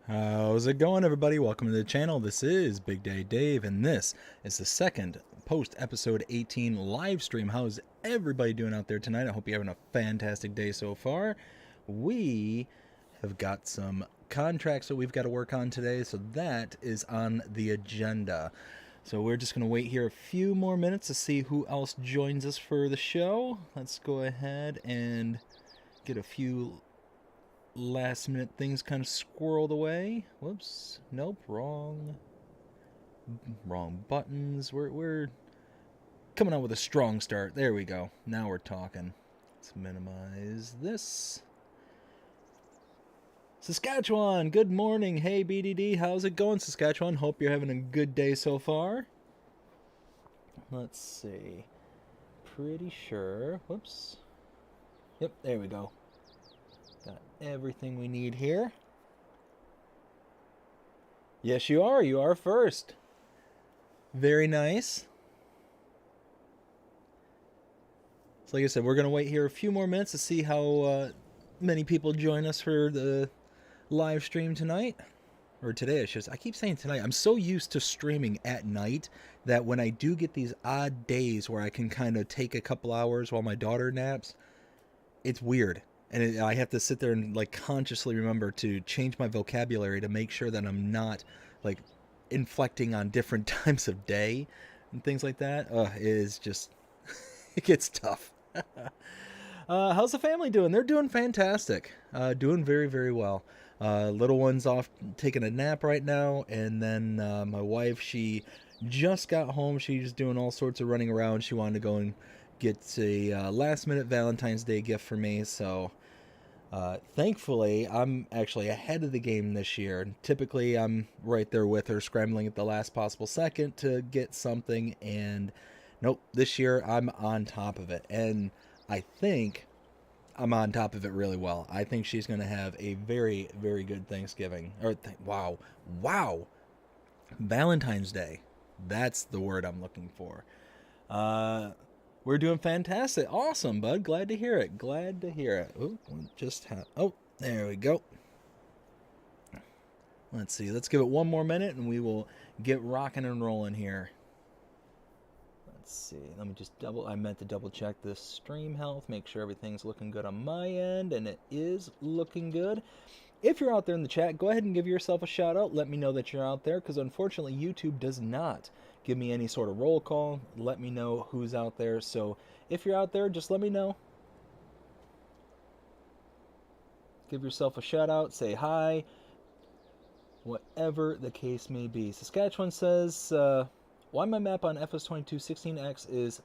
How's it going, everybody? Welcome to the channel. This is Big Day Dave, and this is the second post-episode 18 live stream. How's everybody doing out there tonight? I hope you're having a fantastic day so far. We have got some contracts that we've got to work on today, so that is on the agenda. So we're just going to wait here a few more minutes to see who else joins us for the show. Let's go ahead and get a few last minute things kind of squirreled away. Whoops. Nope. Wrong buttons. We're coming out with a strong start. There we go. Now we're talking. Let's minimize this. Saskatchewan, good morning. Hey BDD, how's it going, Saskatchewan? Hope you're having a good day so far. Let's see. Pretty sure. Whoops. Yep, there we go. Got everything we need here. Yes, you are. You are first. Very nice. So like I said, we're going to wait here a few more minutes to see how many people join us for the live stream tonight. Or today, I keep saying tonight. I'm so used to streaming at night that when I do get these odd days where I can kind of take a couple hours while my daughter naps, it's weird. And I have to sit there and like consciously remember to change my vocabulary to make sure that I'm not like inflecting on different times of day and things like that. It is just, it gets tough. How's the family doing? They're doing fantastic. Doing very, very well. Little one's off taking a nap right now. And then my wife, she just got home. She's doing all sorts of running around. She wanted to go and get a last-minute Valentine's Day gift for me, so thankfully I'm actually ahead of the game this year. Typically I'm right there with her, scrambling at the last possible second to get something, and nope, this year I'm on top of it, and I think I'm on top of it really well. I think she's going to have a very, very good Thanksgiving. Wow, Valentine's Day. That's the word I'm looking for. We're doing fantastic. Awesome, bud. Glad to hear it. Glad to hear it. Oh, there we go. Let's see. Let's give it one more minute and we will get rocking and rolling here. Let's see. Let me just I meant to double check this stream health. Make sure everything's looking good on my end, and it is looking good. If you're out there in the chat, go ahead and give yourself a shout out. Let me know that you're out there, because unfortunately YouTube does not give me any sort of roll call. Let me know who's out there. So if you're out there, just let me know. Give yourself a shout out. Say hi. Whatever the case may be. Saskatchewan says, why my map on FS22 16X is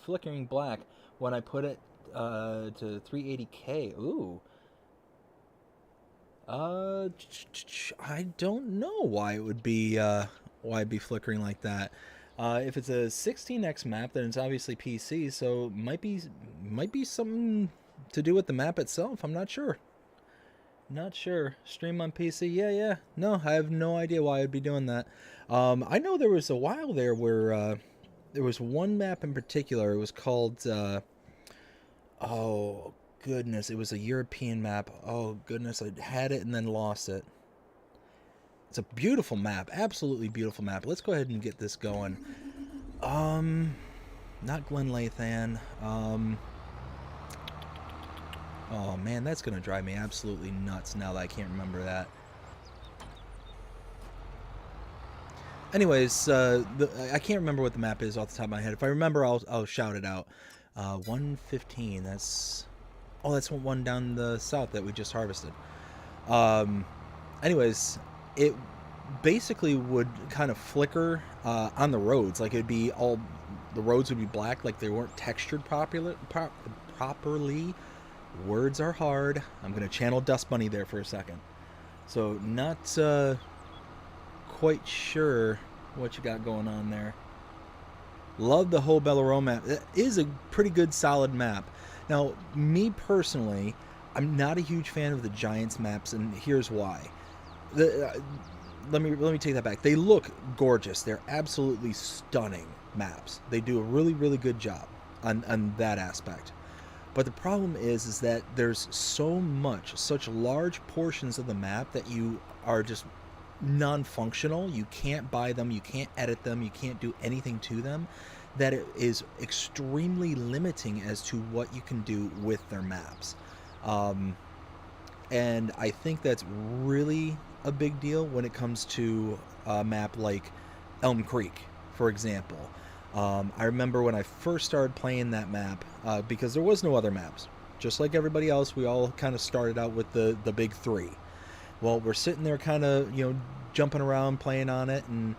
flickering black when I put it to 380K. Ooh. I don't know why it would be why it'd be flickering like that. If it's a 16x map, then it's obviously PC, so it might be something to do with the map itself. I'm not sure. Not sure. Stream on PC? Yeah. No, I have no idea why I'd be doing that. I know there was a while there where there was one map in particular. It was called oh goodness, it was a European map. Oh goodness, I had it and then lost it. It's a beautiful map, absolutely beautiful map. Let's go ahead and get this going. Not Glen Lathan. Oh man, that's gonna drive me absolutely nuts now that I can't remember that. Anyways, I can't remember what the map is off the top of my head. If I remember, I'll shout it out. 115. Oh, that's one down the south that we just harvested. Anyways, it basically would kind of flicker on the roads. Like it'd be the roads would be black, like they weren't textured properly. Words are hard. I'm gonna channel Dust Bunny there for a second. So not quite sure what you got going on there. Love the whole Belleroe map. It is a pretty good solid map. Now, me personally, I'm not a huge fan of the Giants maps, and here's why. Let me take that back. They look gorgeous. They're absolutely stunning maps. They do a really, really good job on that aspect. But the problem is that there's such large portions of the map that you are just non-functional. You can't buy them, you can't edit them, you can't do anything to them, that it is extremely limiting as to what you can do with their maps. And I think that's really a big deal when it comes to a map like Elm Creek, for example. I remember when I first started playing that map, because there was no other maps. Just like everybody else, we all kind of started out with the big three. Well, we're sitting there kind of, jumping around, playing on it, and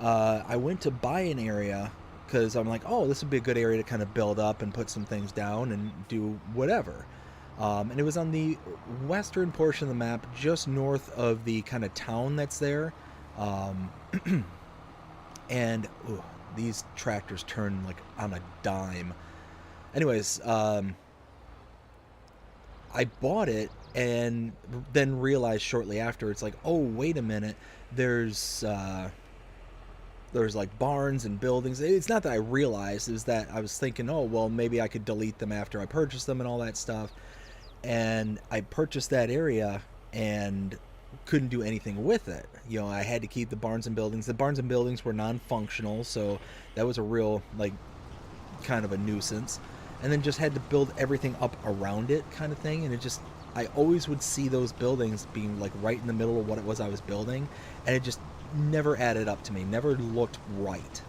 I went to buy an area because I'm like, oh, this would be a good area to kind of build up and put some things down and do whatever. And it was on the western portion of the map, just north of the kind of town that's there. And these tractors turn like on a dime. Anyways, I bought it and then realized shortly after, it's like, oh, wait a minute, there's like barns and buildings. It's not that I realized, is that I was thinking, oh, well, maybe I could delete them after I purchased them and all that stuff. And I purchased that area and couldn't do anything with it. I had to keep the barns and buildings. The barns and buildings were non-functional, so that was a real, like, kind of a nuisance. And then just had to build everything up around it, kind of thing. And it just, I always would see those buildings being like right in the middle of what it was I was building, and it just never added up to me, never looked right.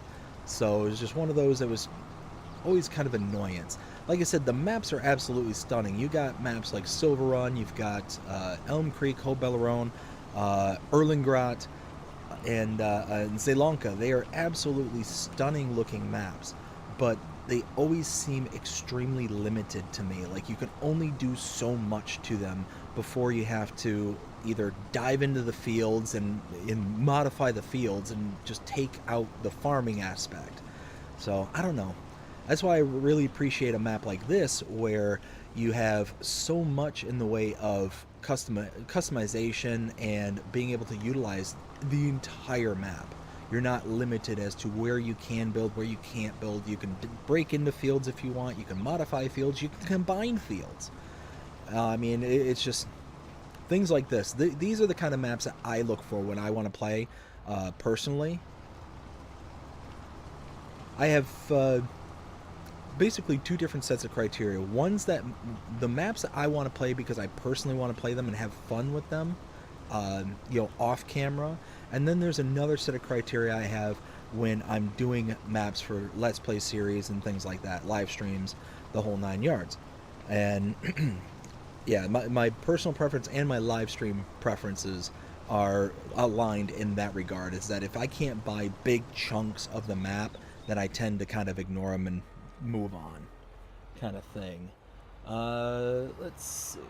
So it was just one of those that was always kind of annoyance. Like I said, the maps are absolutely stunning. You got maps like Silver Run, you've got Elm Creek, Hope Bellerone, Erlengrot, and Zelonka. They are absolutely stunning looking maps, but they always seem extremely limited to me. Like, you can only do so much to them before you have to either dive into the fields and modify the fields and just take out the farming aspect. So, I don't know. That's why I really appreciate a map like this, where you have so much in the way of customization and being able to utilize the entire map. You're not limited as to where you can build, where you can't build. You can break into fields if you want. You can modify fields. You can combine fields. I mean, it's just things like this. These are the kind of maps that I look for when I want to play personally. I have basically two different sets of criteria. One's that the maps that I want to play because I personally want to play them and have fun with them, off camera. And then there's another set of criteria I have when I'm doing maps for Let's Play series and things like that, live streams, the whole 9 yards. And yeah, my personal preference and my live stream preferences are aligned in that regard, is that if I can't buy big chunks of the map, then I tend to kind of ignore them and move on, kind of thing. Let's see.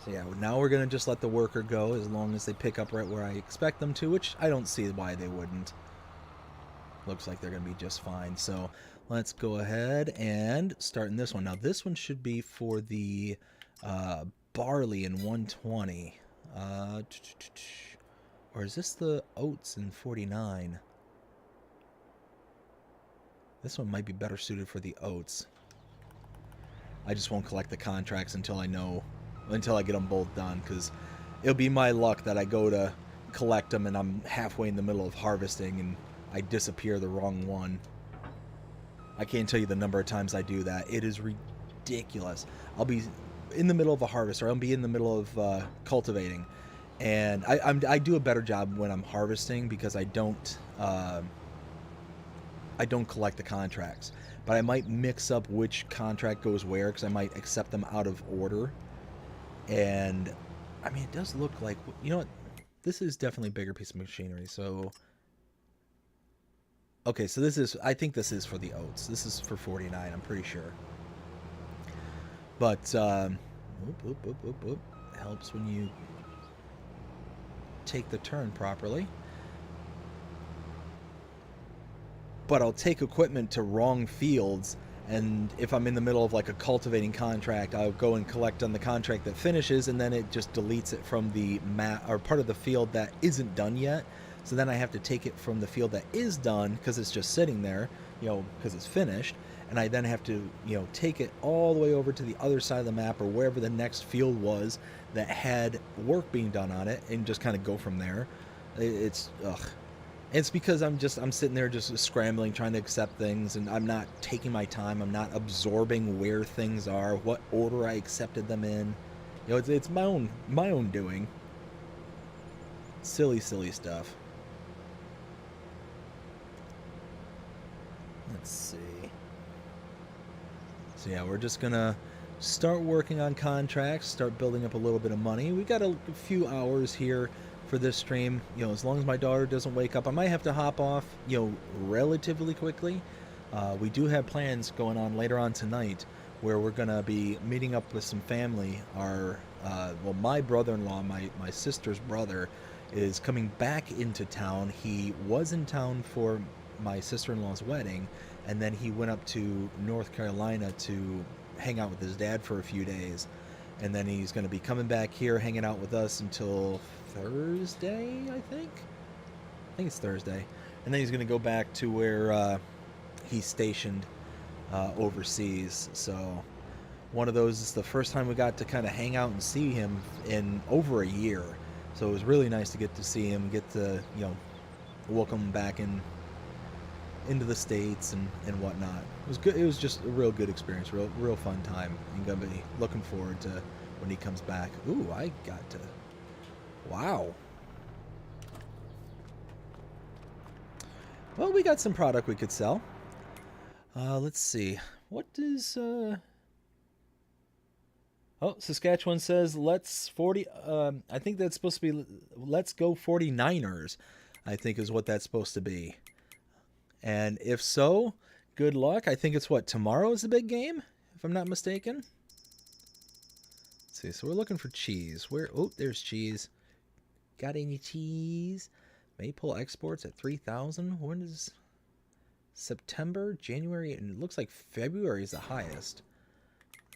So yeah, now we're going to just let the worker go as long as they pick up right where I expect them to, which I don't see why they wouldn't. Looks like they're going to be just fine. So let's go ahead and start in this one. Now this one should be for the barley in 120. Or is this the oats in 49? This one might be better suited for the oats. I just won't collect the contracts until I get them both done, because it'll be my luck that I go to collect them and I'm halfway in the middle of harvesting and I disappear the wrong one. I can't tell you the number of times I do that. It is ridiculous. I'll be in the middle of a harvest, or I'll be in the middle of cultivating, and I do a better job when I'm harvesting because I don't collect the contracts. But I might mix up which contract goes where, because I might accept them out of order. And I mean, it does look like, you know what, this is definitely a bigger piece of machinery. So okay, so I think this is for the oats. This is for 49, I'm pretty sure. But helps when you take the turn properly. But I'll take equipment to wrong fields, and if I'm in the middle of like a cultivating contract, I'll go and collect on the contract that finishes, and then it just deletes it from the map, or part of the field that isn't done yet. So then I have to take it from the field that is done, because it's just sitting there, because it's finished, and I then have to, take it all the way over to the other side of the map or wherever the next field was that had work being done on it, and just kind of go from there. It's ugh. It's because I'm sitting there just scrambling, trying to accept things, and I'm not taking my time. I'm not absorbing where things are, what order I accepted them in. It's my own doing. Silly stuff. Let's see. So yeah, we're just gonna start working on contracts, start building up a little bit of money. We got a few hours here for this stream. As long as my daughter doesn't wake up, I might have to hop off, relatively quickly. We do have plans going on later on tonight where we're gonna be meeting up with some family. My brother-in-law, my sister's brother, is coming back into town. He was in town for my sister-in-law's wedding, and then he went up to North Carolina to hang out with his dad for a few days, and then he's going to be coming back here hanging out with us until Thursday, I think it's Thursday, and then he's going to go back to where he's stationed overseas. So one of those is the first time we got to kind of hang out and see him in over a year, so it was really nice to get to see him, get to welcome him back into the States and whatnot. It was good. It was just a real good experience, real fun time. I'm gonna be looking forward to when he comes back. Ooh, I got to. Wow. Well, we got some product we could sell. Let's see. What is Oh, Saskatchewan says let's 40. I think that's supposed to be let's go 49ers. I think is what that's supposed to be. And if so, good luck. I think it's tomorrow is the big game, if I'm not mistaken. Let's see, so we're looking for cheese. There's cheese. Got any cheese? Maypole exports at 3,000. When is September, January, and it looks like February is the highest.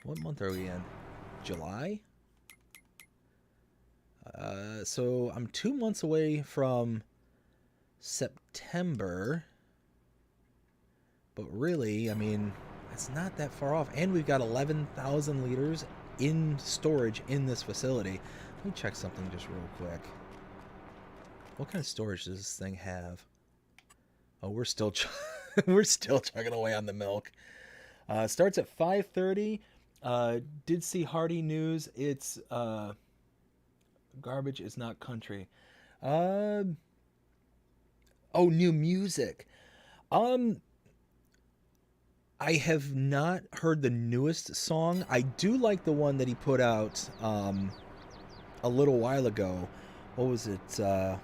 What month are we in? July? So I'm 2 months away from September. But really, I mean, it's not that far off. And we've got 11,000 liters in storage in this facility. Let me check something just real quick. What kind of storage does this thing have? Oh, we're still we're still chugging away on the milk. Starts at 5:30. Did see Hardy News. It's garbage is not country. Oh, new music. I have not heard the newest song. I do like the one that he put out a little while ago. What was it?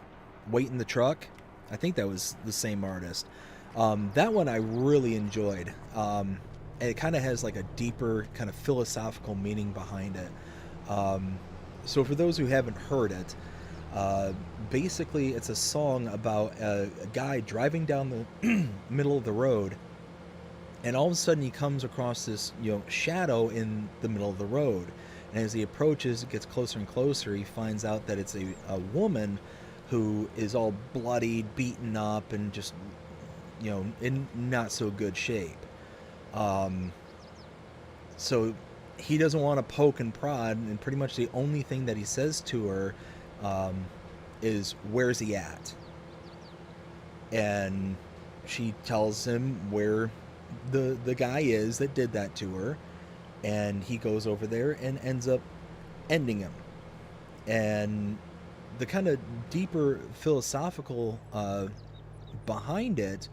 Wait in the Truck? I think that was the same artist. That one I really enjoyed. And it kind of has like a deeper kind of philosophical meaning behind it. So for those who haven't heard it, basically it's a song about a guy driving down the middle of the road, and all of a sudden he comes across this shadow in the middle of the road, and as he approaches, it gets closer and closer. He finds out that it's a woman who is all bloodied, beaten up, and just in not so good shape. So he doesn't want to poke and prod, and pretty much the only thing that he says to her is, "Where's he at?" And she tells him where the guy is that did that to her, and he goes over there and ends up ending him. And the kind of deeper philosophical behind it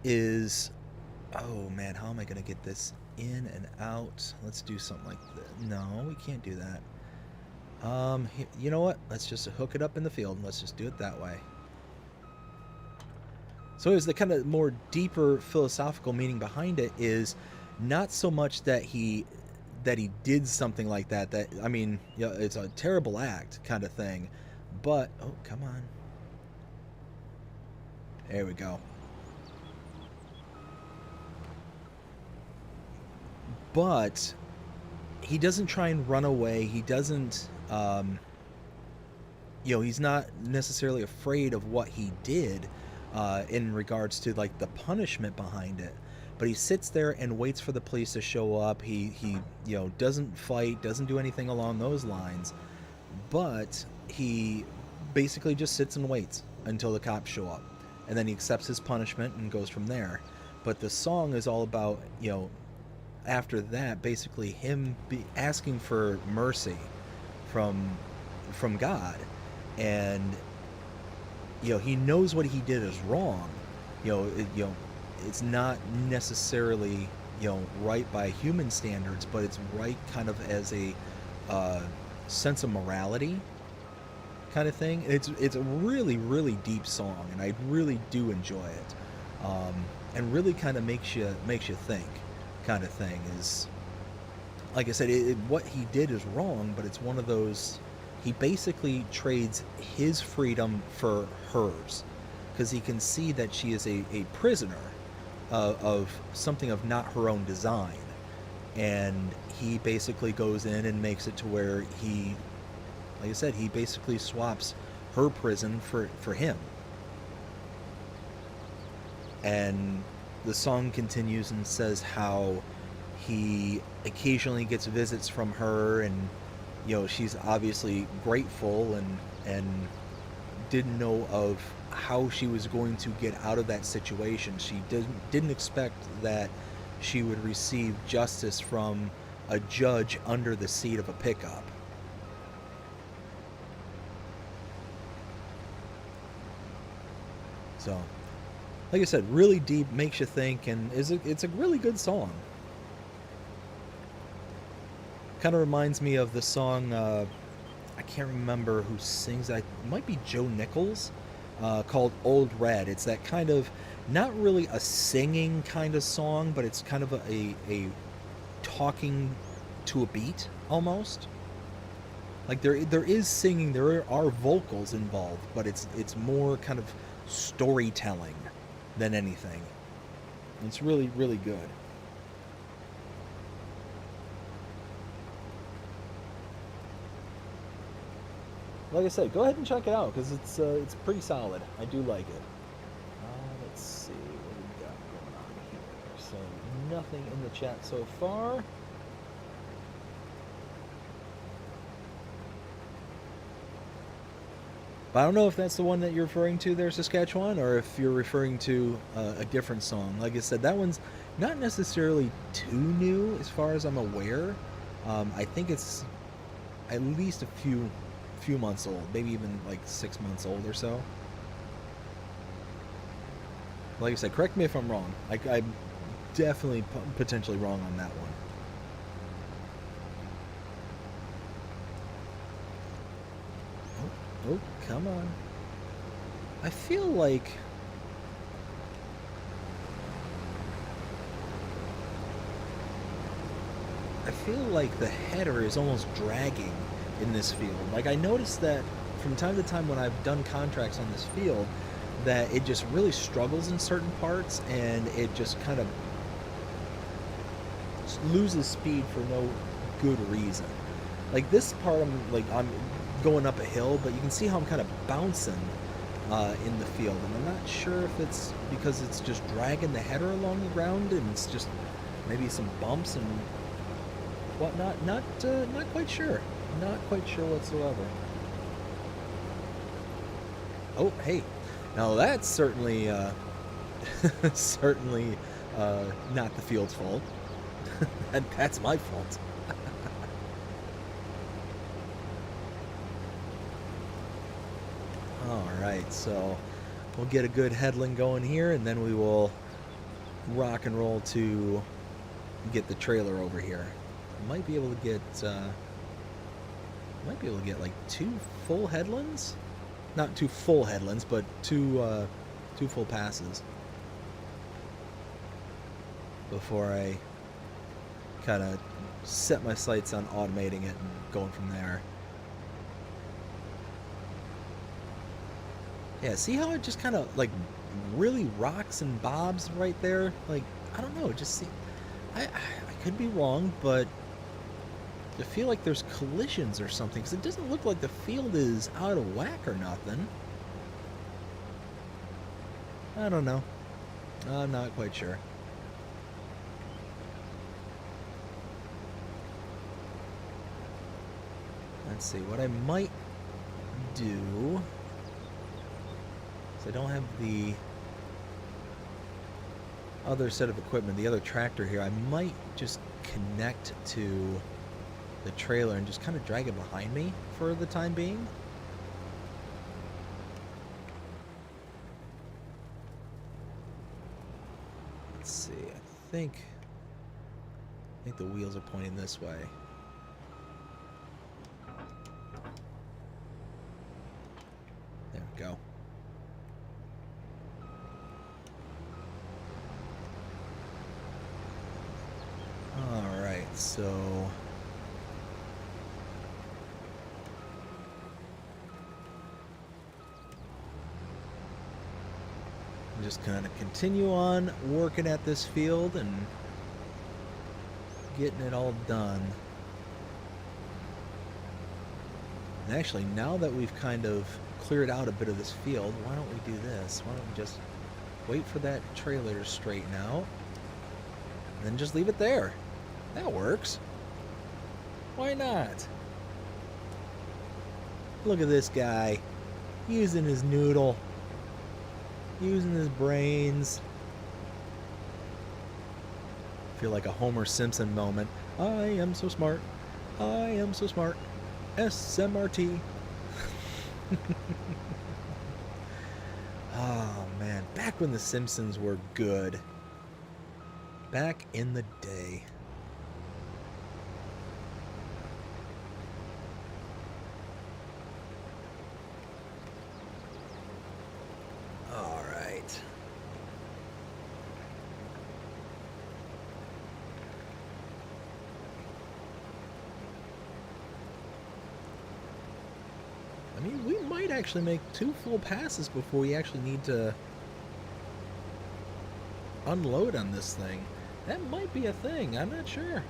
is, oh man, how am I going to get this in and out? Let's do something like that. No, we can't do that. You know what? Let's just hook it up in the field. Let's just do it that way. So it's the kind of more deeper philosophical meaning behind it is not so much that he did something like that. That, I mean, it's a terrible act kind of thing. But, oh, come on. There we go. But he doesn't try and run away. He doesn't, he's not necessarily afraid of what he did. in regards to like the punishment behind it. But he sits there and waits for the police to show up. He doesn't fight, doesn't do anything along those lines, but he basically just sits and waits until the cops show up, and then he accepts his punishment and goes from there. But the song is all about, after that, basically him asking for mercy from God, and he knows what he did is wrong. It's not necessarily right by human standards, but it's right kind of as a sense of morality kind of thing. It's a really, really deep song, and I really do enjoy it, and really kind of makes you think kind of thing. Is, like I said, what he did is wrong, but it's one of those, he basically trades his freedom for hers, because he can see that she is a prisoner of something of not her own design, and he basically goes in and makes it to where he, like I said, he basically swaps her prison for him. And the song continues and says how he occasionally gets visits from her, and she's obviously grateful and didn't know of how she was going to get out of that situation. She didn't expect that she would receive justice from a judge under the seat of a pickup. So, like I said, really deep, makes you think, and it's a really good song. Kind of reminds me of the song, I can't remember who sings that. It might be Joe Nichols, called Old Red. It's that kind of, not really a singing kind of song, but it's kind of a talking to a beat almost. Like there is singing, there are vocals involved, but it's more kind of storytelling than anything. It's really, really good. Like I said, go ahead and check it out, because it's pretty solid. I do like it. Let's see what we got going on here. So nothing in the chat so far. But I don't know if that's the one that you're referring to there, Saskatchewan, or if you're referring to a different song. Like I said, that one's not necessarily too new as far as I'm aware. I think it's at least a few months old, maybe even like 6 months old or so. Like I said, correct me if I'm wrong. I'm definitely potentially wrong on that one. Oh, come on. I feel like the header is almost dragging in this field. Like, I noticed that from time to time when I've done contracts on this field, that it just really struggles in certain parts, and it just kind of loses speed for no good reason. Like this part, I'm going up a hill, but you can see how I'm kind of bouncing in the field, and I'm not sure if it's because it's just dragging the header along the ground, and it's just maybe some bumps and whatnot. Not quite sure. Not quite sure whatsoever. Oh, hey, now that's certainly certainly not the field's fault. That's my fault. Alright, so we'll get a good headland going here, and then we will rock and roll to get the trailer over here. Might be able to get like 2 full headlands? Not 2 full headlands, but 2 full passes before I kind of set my sights on automating it and going from there. Yeah, see how it just kind of like really rocks and bobs right there? Like, I don't know, just see, I could be wrong, but I feel like there's collisions or something, because it doesn't look like the field is out of whack or nothing. I don't know. I'm not quite sure. Let's see, what I might do is I don't have the other set of equipment, the other tractor here. I might just connect to the trailer and just kind of drag it behind me for the time being. Let's see, I think the wheels are pointing this way. There we go. Alright, so I'm just kind of continue on working at this field and getting it all done. And actually, now that we've kind of cleared out a bit of this field, why don't we do this? Why don't we just wait for that trailer to straighten out and then just leave it there? That works. Why not? Look at this guy using his noodle, using his brains. I feel like a Homer Simpson moment. I am so smart. I am so smart. SMRT. Oh man, back when the Simpsons were good. Back in the day. I mean, we might actually make 2 full passes before we actually need to unload on this thing. That might be a thing. I'm not sure.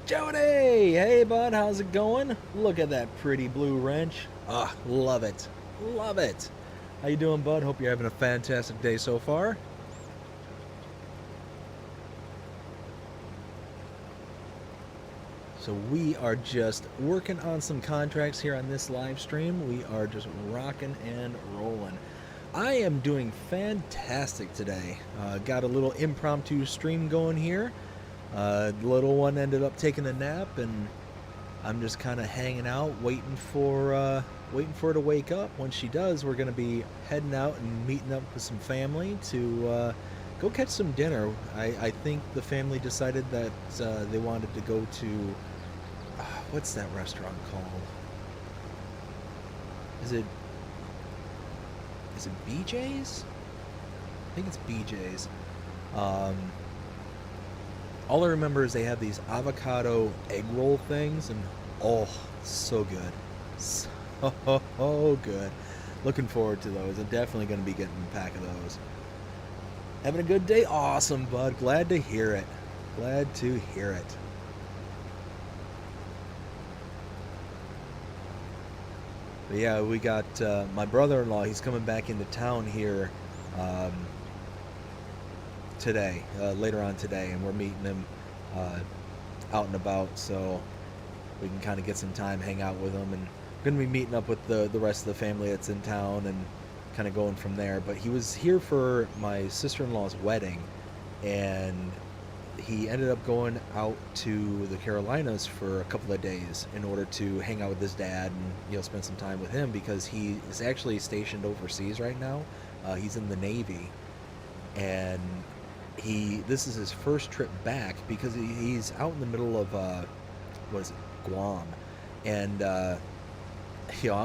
Jody! Hey, bud. How's it going? Look at that pretty blue wrench. Ah, love it. Love it. How you doing, bud? Hope you're having a fantastic day so far. So we are just working on some contracts here on this live stream. We are just rocking and rolling. I am doing fantastic today. Got a little impromptu stream going here. The little one ended up taking a nap, and I'm just kind of hanging out, waiting for her to wake up. When she does, we're going to be heading out and meeting up with some family to go catch some dinner. I think the family decided that they wanted to go to what's that restaurant called? Is it BJ's? I think it's BJ's. All I remember is they have these avocado egg roll things, and oh, so good. So good. Looking forward to those. I'm definitely going to be getting a pack of those. Having a good day? Awesome, bud. Glad to hear it. Glad to hear it. But yeah, we got my brother-in-law. He's coming back into town here today, later on today, and we're meeting him out and about, so we can kind of get some time, hang out with him, and we're going to be meeting up with the rest of the family that's in town and kind of going from there. But he was here for my sister-in-law's wedding, and he ended up going out to the Carolinas for a couple of days in order to hang out with his dad and spend some time with him, because he is actually stationed overseas right now. He's in the Navy, and this is his first trip back because he's out in the middle of Guam, and out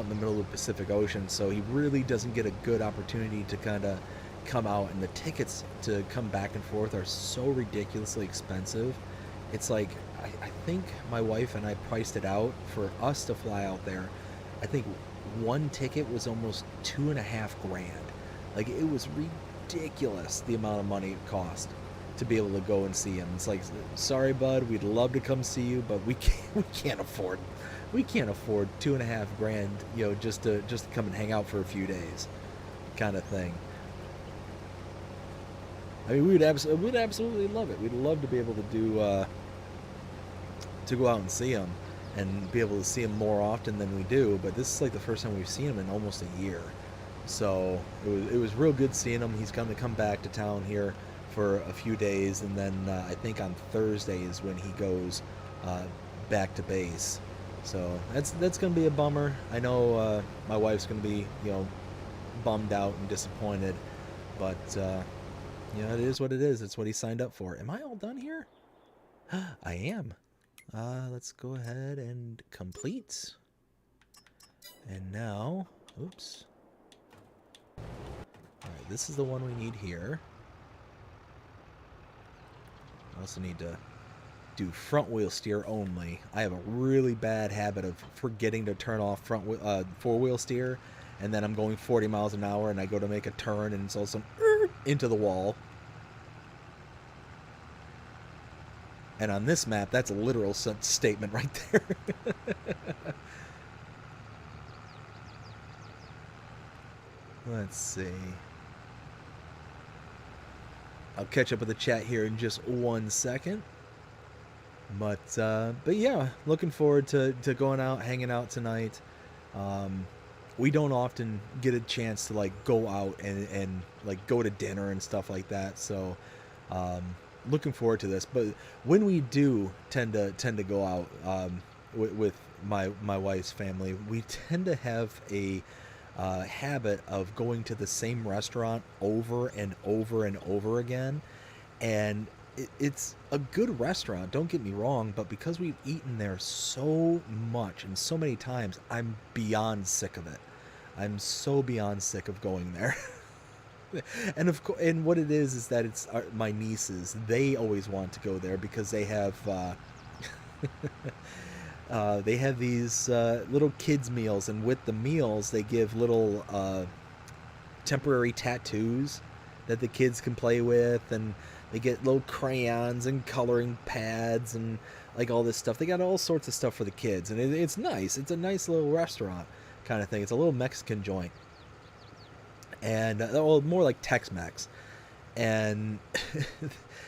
in the middle of the Pacific Ocean, so he really doesn't get a good opportunity to kind of come out, and the tickets to come back and forth are so ridiculously expensive. It's like I think my wife and I priced it out for us to fly out there. I think one ticket was almost $2,500. Like, it was ridiculous the amount of money it cost to be able to go and see him. It's like, sorry, bud, we'd love to come see you, but we can't afford $2,500, just to come and hang out for a few days, kind of thing. I mean, we'd absolutely love it. We'd love to be able to do to go out and see him, and be able to see him more often than we do. But this is like the first time we've seen him in almost a year, so it was real good seeing him. He's going to come back to town here for a few days, and then I think on Thursday is when he goes back to base. So that's going to be a bummer. I know my wife's going to be bummed out and disappointed, but it is what it is. It's what he signed up for. Am I all done here? I am. Let's go ahead and complete. And now, oops. Alright, this is the one we need here. I also need to do front wheel steer only. I have a really bad habit of forgetting to turn off four wheel steer, and then I'm going 40 miles an hour and I go to make a turn and it's all of a sudden into the wall. And on this map, that's a literal statement right there. Let's see. I'll catch up with the chat here in just 1 second. But yeah, looking forward to going out, hanging out tonight. We don't often get a chance to like go out and like go to dinner and stuff like that. So looking forward to this. But when we do tend to go out with my wife's family, we tend to have a habit of going to the same restaurant over and over and over again. And it's a good restaurant, don't get me wrong, but because we've eaten there so much and so many times, I'm beyond sick of it. I'm so beyond sick of going there. And of course, and what it is that it's my nieces. They always want to go there because they have these little kids meals, and with the meals they give little temporary tattoos that the kids can play with, and they get little crayons and coloring pads and like all this stuff. They got all sorts of stuff for the kids, and it's nice. It's a nice little restaurant kind of thing. It's a little Mexican joint, and more like Tex-Mex, and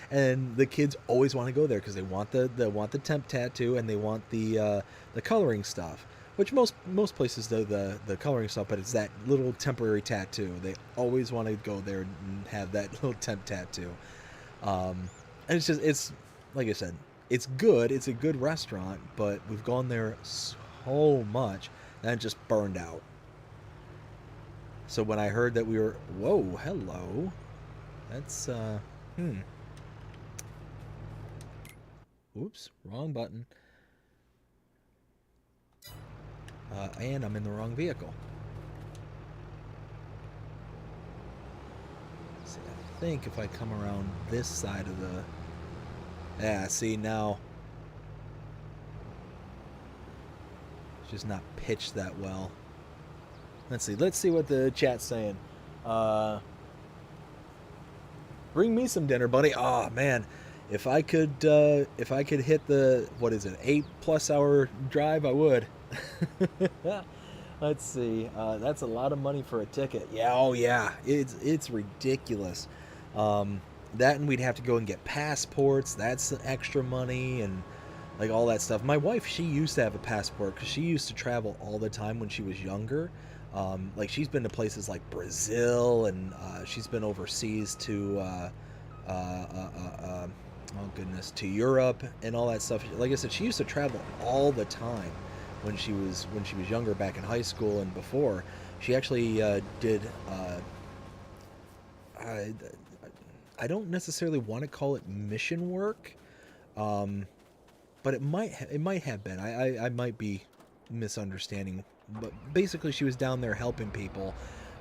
and the kids always want to go there because they want the temp tattoo, and they want the coloring stuff, which most places do the coloring stuff, but it's that little temporary tattoo. They always want to go there and have that little temp tattoo. And it's like I said, it's good. It's a good restaurant, but we've gone there so much that it just burned out. So when I heard that we were, whoa, hello, that's oops, wrong button. And I'm in the wrong vehicle. See, I think if I come around this side of the... Yeah, see, now... It's just not pitched that well. Let's see what the chat's saying. Bring me some dinner, buddy. Oh, man. If I could hit the, what is it, 8+ hour drive, I would. Let's see. That's a lot of money for a ticket. Yeah, oh yeah. It's ridiculous. That, and we'd have to go and get passports. That's extra money and like all that stuff. My wife, she used to have a passport because she used to travel all the time when she was younger. Like she's been to places like Brazil, and she's been overseas to oh goodness, to Europe and all that stuff. Like I said, she used to travel all the time when she was younger, back in high school and before. She actually did. I don't necessarily want to call it mission work, but it might have been. I might be misunderstanding, but basically she was down there helping people.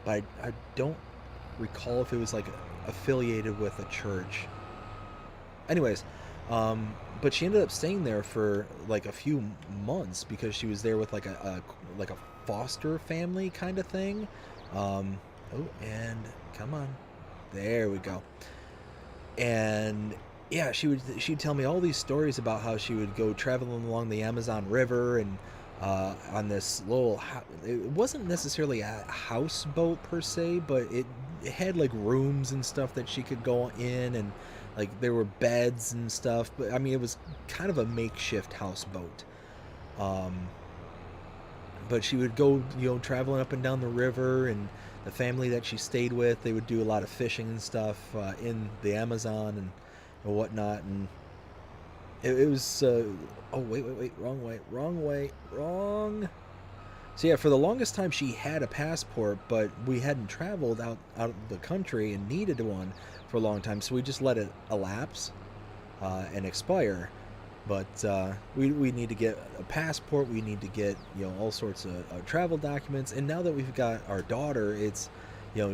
But I don't recall if it was like affiliated with a church. Anyways, but she ended up staying there for like a few months because she was there with like a foster family kind of thing. Oh, and come on, there we go. And yeah, she'd tell me all these stories about how she would go traveling along the Amazon River and on this little, it wasn't necessarily a houseboat per se, but it had like rooms and stuff that she could go in, and like there were beds and stuff. But I mean, it was kind of a makeshift houseboat. Um, but she would go, traveling up and down the river, and the family that she stayed with, they would do a lot of fishing and stuff in the Amazon and whatnot. And it was oh, wait, wrong way, wrong. So yeah, for the longest time she had a passport, but we hadn't traveled out of the country and needed one for a long time, so we just let it elapse and expire. But we need to get a passport. We need to get all sorts of travel documents. And now that we've got our daughter, it's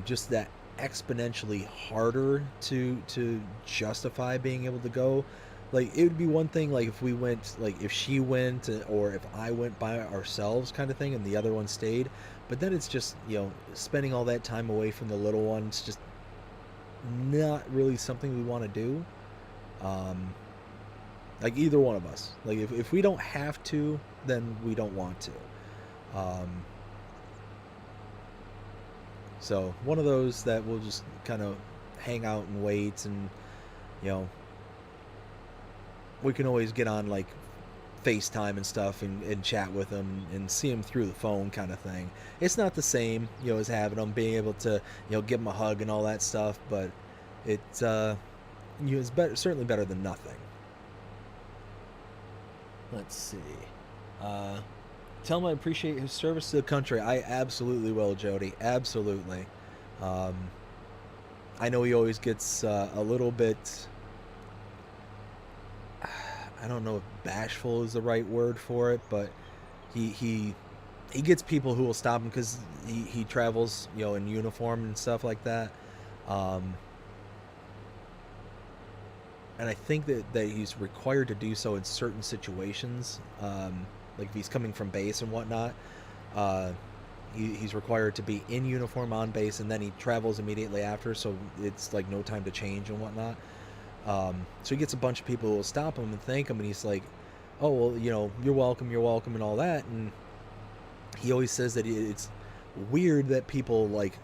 just that exponentially harder to justify being able to go. Like, it would be one thing like if we went, like if she went or if I went by ourselves kind of thing, and the other one stayed. But then it's just spending all that time away from the little ones, just not really something we want to do. Like either one of us. Like if we don't have to, then we don't want to. So one of those that we'll just kind of hang out and wait, and we can always get on like FaceTime and stuff and chat with them and see them through the phone kind of thing. It's not the same, as having them, being able to, give them a hug and all that stuff, but it's better, certainly better than nothing. Let's see. Tell him I appreciate his service to the country. I absolutely will, Jody. Absolutely. I know he always gets a little bit, I don't know if bashful is the right word for it, but he gets people who will stop him because he travels, in uniform and stuff like that. And I think that he's required to do so in certain situations. Like if he's coming from base and whatnot, he's required to be in uniform on base, and then he travels immediately after, so it's like no time to change and whatnot. So he gets a bunch of people who will stop him and thank him, and he's like, oh, well, you're welcome, and all that. And he always says that it's weird that people, like,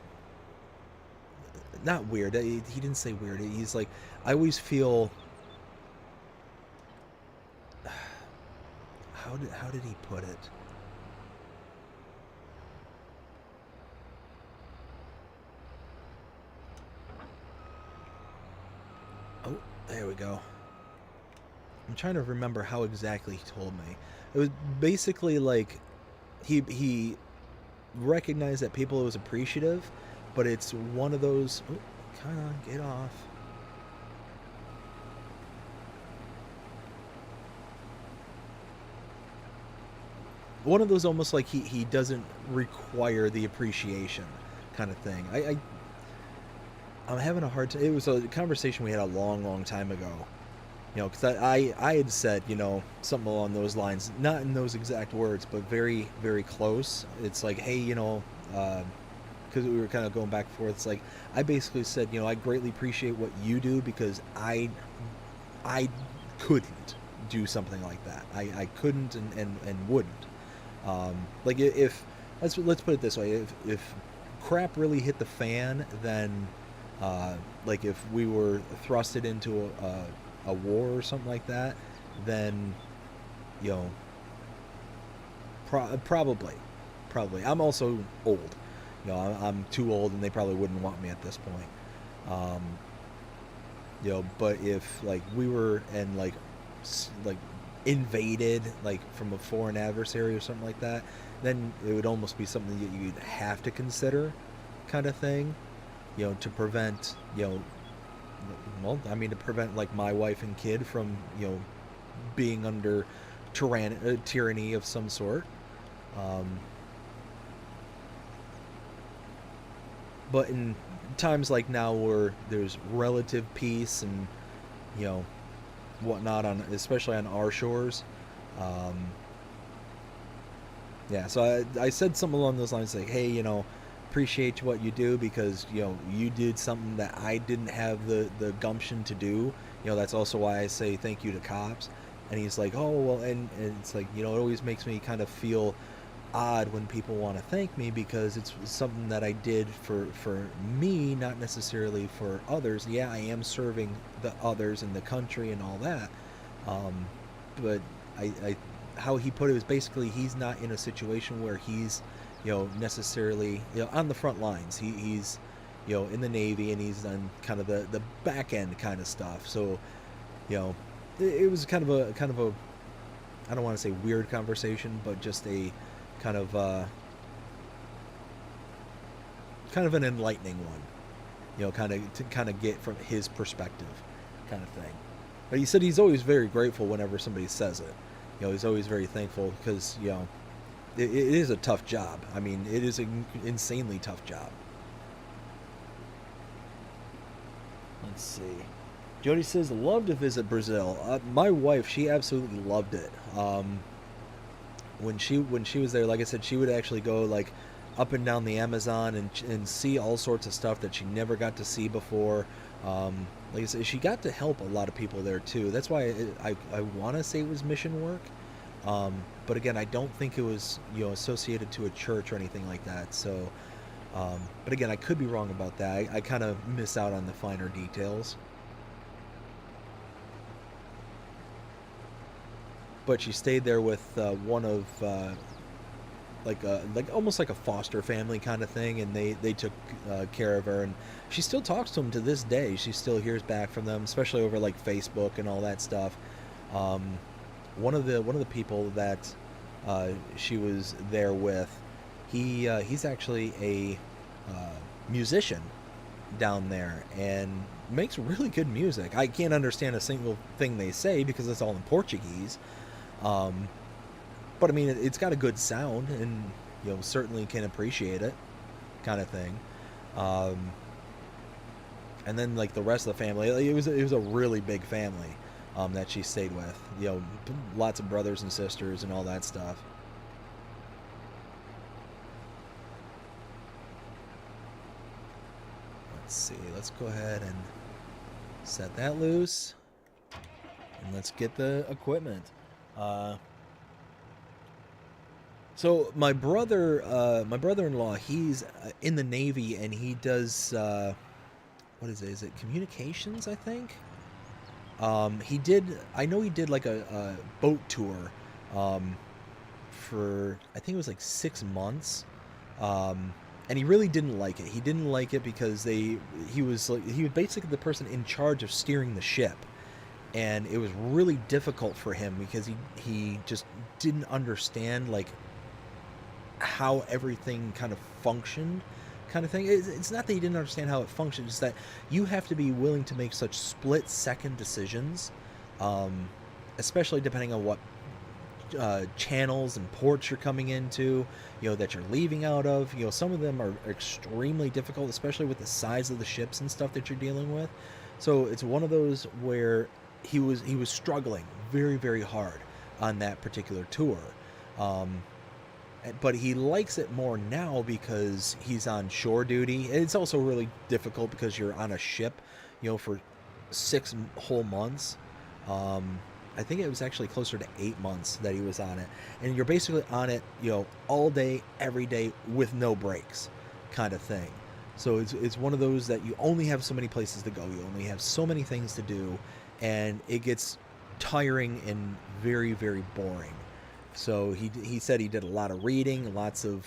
not weird, he didn't say weird, he's like, I always feel, how did he put it? Oh, there we go. I'm trying to remember how exactly he told me. It was basically like he recognized that people was appreciative, but it's one of those, oh, come on, get off. One of those almost like he doesn't require the appreciation kind of thing. I'm having a hard time. It was a conversation we had a long time ago. Because I had said, something along those lines, not in those exact words, but very, very close. It's like, hey, because we were kind of going back and forth. It's like, I basically said, I greatly appreciate what you do, because I couldn't do something like that. I couldn't and wouldn't. Like if let's put it this way, if crap really hit the fan, then like if we were thrusted into a war or something like that, then probably I'm also old. I'm too old, and they probably wouldn't want me at this point. But if like we were and like invaded, like from a foreign adversary or something like that, then it would almost be something that you'd have to consider, kind of thing, to prevent, to prevent like my wife and kid from, being under tyranny of some sort. But in times like now where there's relative peace and, whatnot, especially on our shores, yeah, so I said something along those lines, like, hey, appreciate what you do, because you did something that I didn't have the gumption to do. That's also why I say thank you to cops. And he's like, oh well, and it's like, it always makes me kind of feel odd when people want to thank me because it's something that I did for me, not necessarily for others. Yeah, I am serving the others in the country and all that, um, but I how he put it was basically he's not in a situation where he's necessarily on the front lines. He's in the Navy, and he's on kind of the back end kind of stuff. So it was kind of a I don't want to say weird conversation, but just a kind of kind of an enlightening one. Kind of to kind of get from his perspective, kind of thing. But he said he's always very grateful whenever somebody says it. He's always very thankful because it is a tough job. I mean, it is an insanely tough job. Let's see. Jody says, love to visit Brazil. My wife, she absolutely loved it. When she was there, like I said, she would actually go like up and down the Amazon and see all sorts of stuff that she never got to see before. Like I said, she got to help a lot of people there too. That's why I want to say it was mission work. But again, I don't think it was associated to a church or anything like that. So, but again, I could be wrong about that. I kind of miss out on the finer details. But she stayed there with one of like almost like a foster family kind of thing, and they took care of her, and she still talks to them to this day. She still hears back from them, especially over like Facebook and all that stuff. One of the people that she was there with, he's actually a musician down there and makes really good music. I can't understand a single thing they say because it's all in Portuguese. But I mean, it's got a good sound, and certainly can appreciate it, kind of thing. And then like the rest of the family, it was a really big family that she stayed with. Lots of brothers and sisters and all that stuff. Let's see. Let's go ahead and set that loose, and let's get the equipment. So my brother-in-law, he's in the Navy, and he does what is it? Is it communications? I think. I know he did like a boat tour for I think it was like 6 months, and he really didn't like it. He didn't like it because he was basically the person in charge of steering the ship. And it was really difficult for him because he just didn't understand like how everything kind of functioned, kind of thing. It's not that he didn't understand how it functioned, it's that you have to be willing to make such split-second decisions, especially depending on what channels and ports you're coming into, that you're leaving out of. Some of them are extremely difficult, especially with the size of the ships and stuff that you're dealing with. So it's one of those where he was struggling very, very hard on that particular tour. But he likes it more now because he's on shore duty. It's also really difficult because you're on a ship, for 6 whole months. I think it was actually closer to 8 months that he was on it. And you're basically on it, all day, every day with no breaks, kind of thing. So it's one of those that you only have so many places to go. You only have so many things to do, and it gets tiring and very, very boring. So he said he did a lot of reading, lots of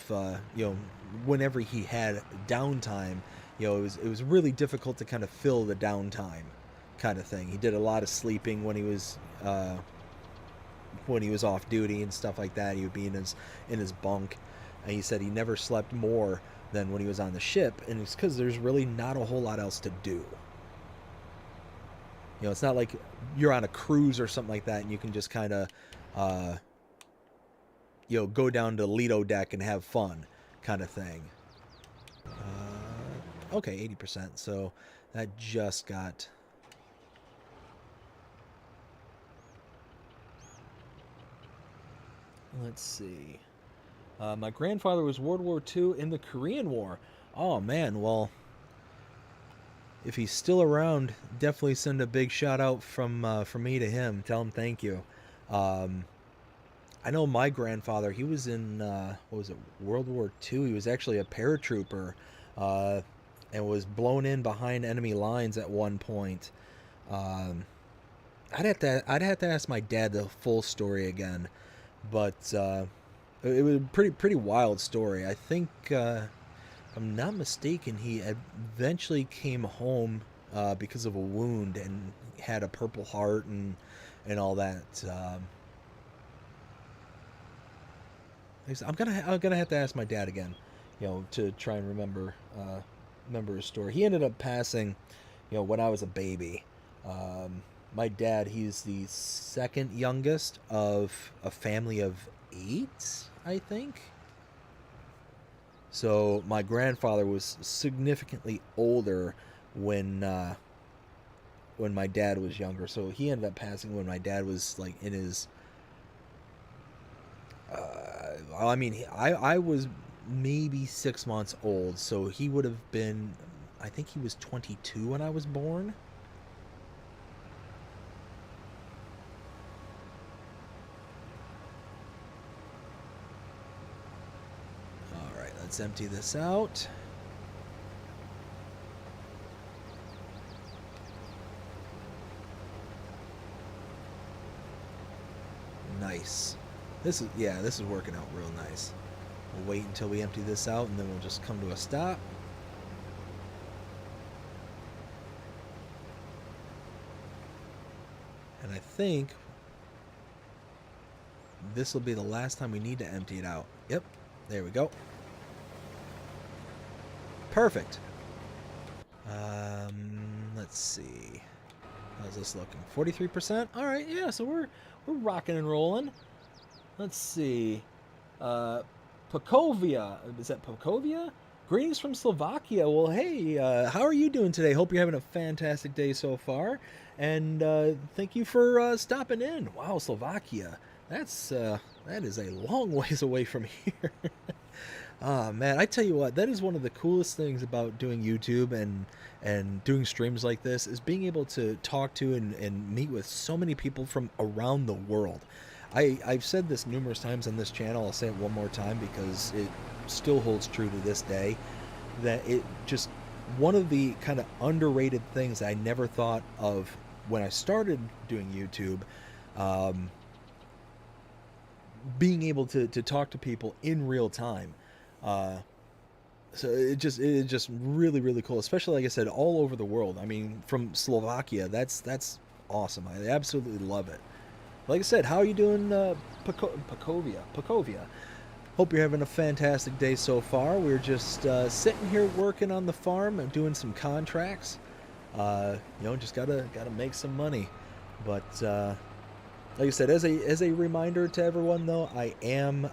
whenever he had downtime, it was really difficult to kind of fill the downtime, kind of thing. He did a lot of sleeping when he was off duty and stuff like that. He would be in his bunk, and he said he never slept more than when he was on the ship, and it's because there's really not a whole lot else to do. It's not like you're on a cruise or something like that and you can just kind of go down to Lido deck and have fun, kind of thing. Okay, 80%, so that just got... Let's see. My grandfather was World War II in the Korean War. Oh, man, well, if he's still around, definitely send a big shout out from me to him. Tell him thank you. I I know my grandfather, he was in, what was it, World War II. He was actually a paratrooper, uh, and was blown in behind enemy lines at one point. Um, I'd have to ask my dad the full story again, but it was a pretty wild story. I think, if I'm not mistaken, he eventually came home because of a wound and had a Purple Heart and all that. I'm gonna have to ask my dad again, to try and remember his story. He ended up passing, when I was a baby. My dad, he's the second youngest of a family of 8, I think. So my grandfather was significantly older when when my dad was younger. So he ended up passing when my dad was like in his. I mean, I was maybe 6 months old, so he would have been. I think he was 22 when I was born. All right, let's empty this out. Nice. This is working out real nice. We'll wait until we empty this out, and then we'll just come to a stop. And I think this will be the last time we need to empty it out. Yep, there we go. Perfect. Let's see. How's this looking? 43%? All right, yeah, so we're rocking and rolling. Let's see. Pakovia. Is that Pakovia? Greetings from Slovakia. Well, hey, how are you doing today? Hope you're having a fantastic day so far. And thank you for stopping in. Wow, Slovakia. That is a long ways away from here. Ah, man, I tell you what, that is one of the coolest things about doing YouTube and doing streams like this is being able to talk to and meet with so many people from around the world. I've said this numerous times on this channel. I'll say it one more time because it still holds true to this day, that it just one of the kind of underrated things I never thought of when I started doing YouTube, being able to talk to people in real time. So it just really really cool, especially like I said, all over the world. I mean, from Slovakia, that's awesome. I absolutely love it. Like I said, how are you doing, Pakovia? Hope you're having a fantastic day so far. We're just sitting here working on the farm and doing some contracts. Just gotta make some money. But like I said, as a reminder to everyone, though, I am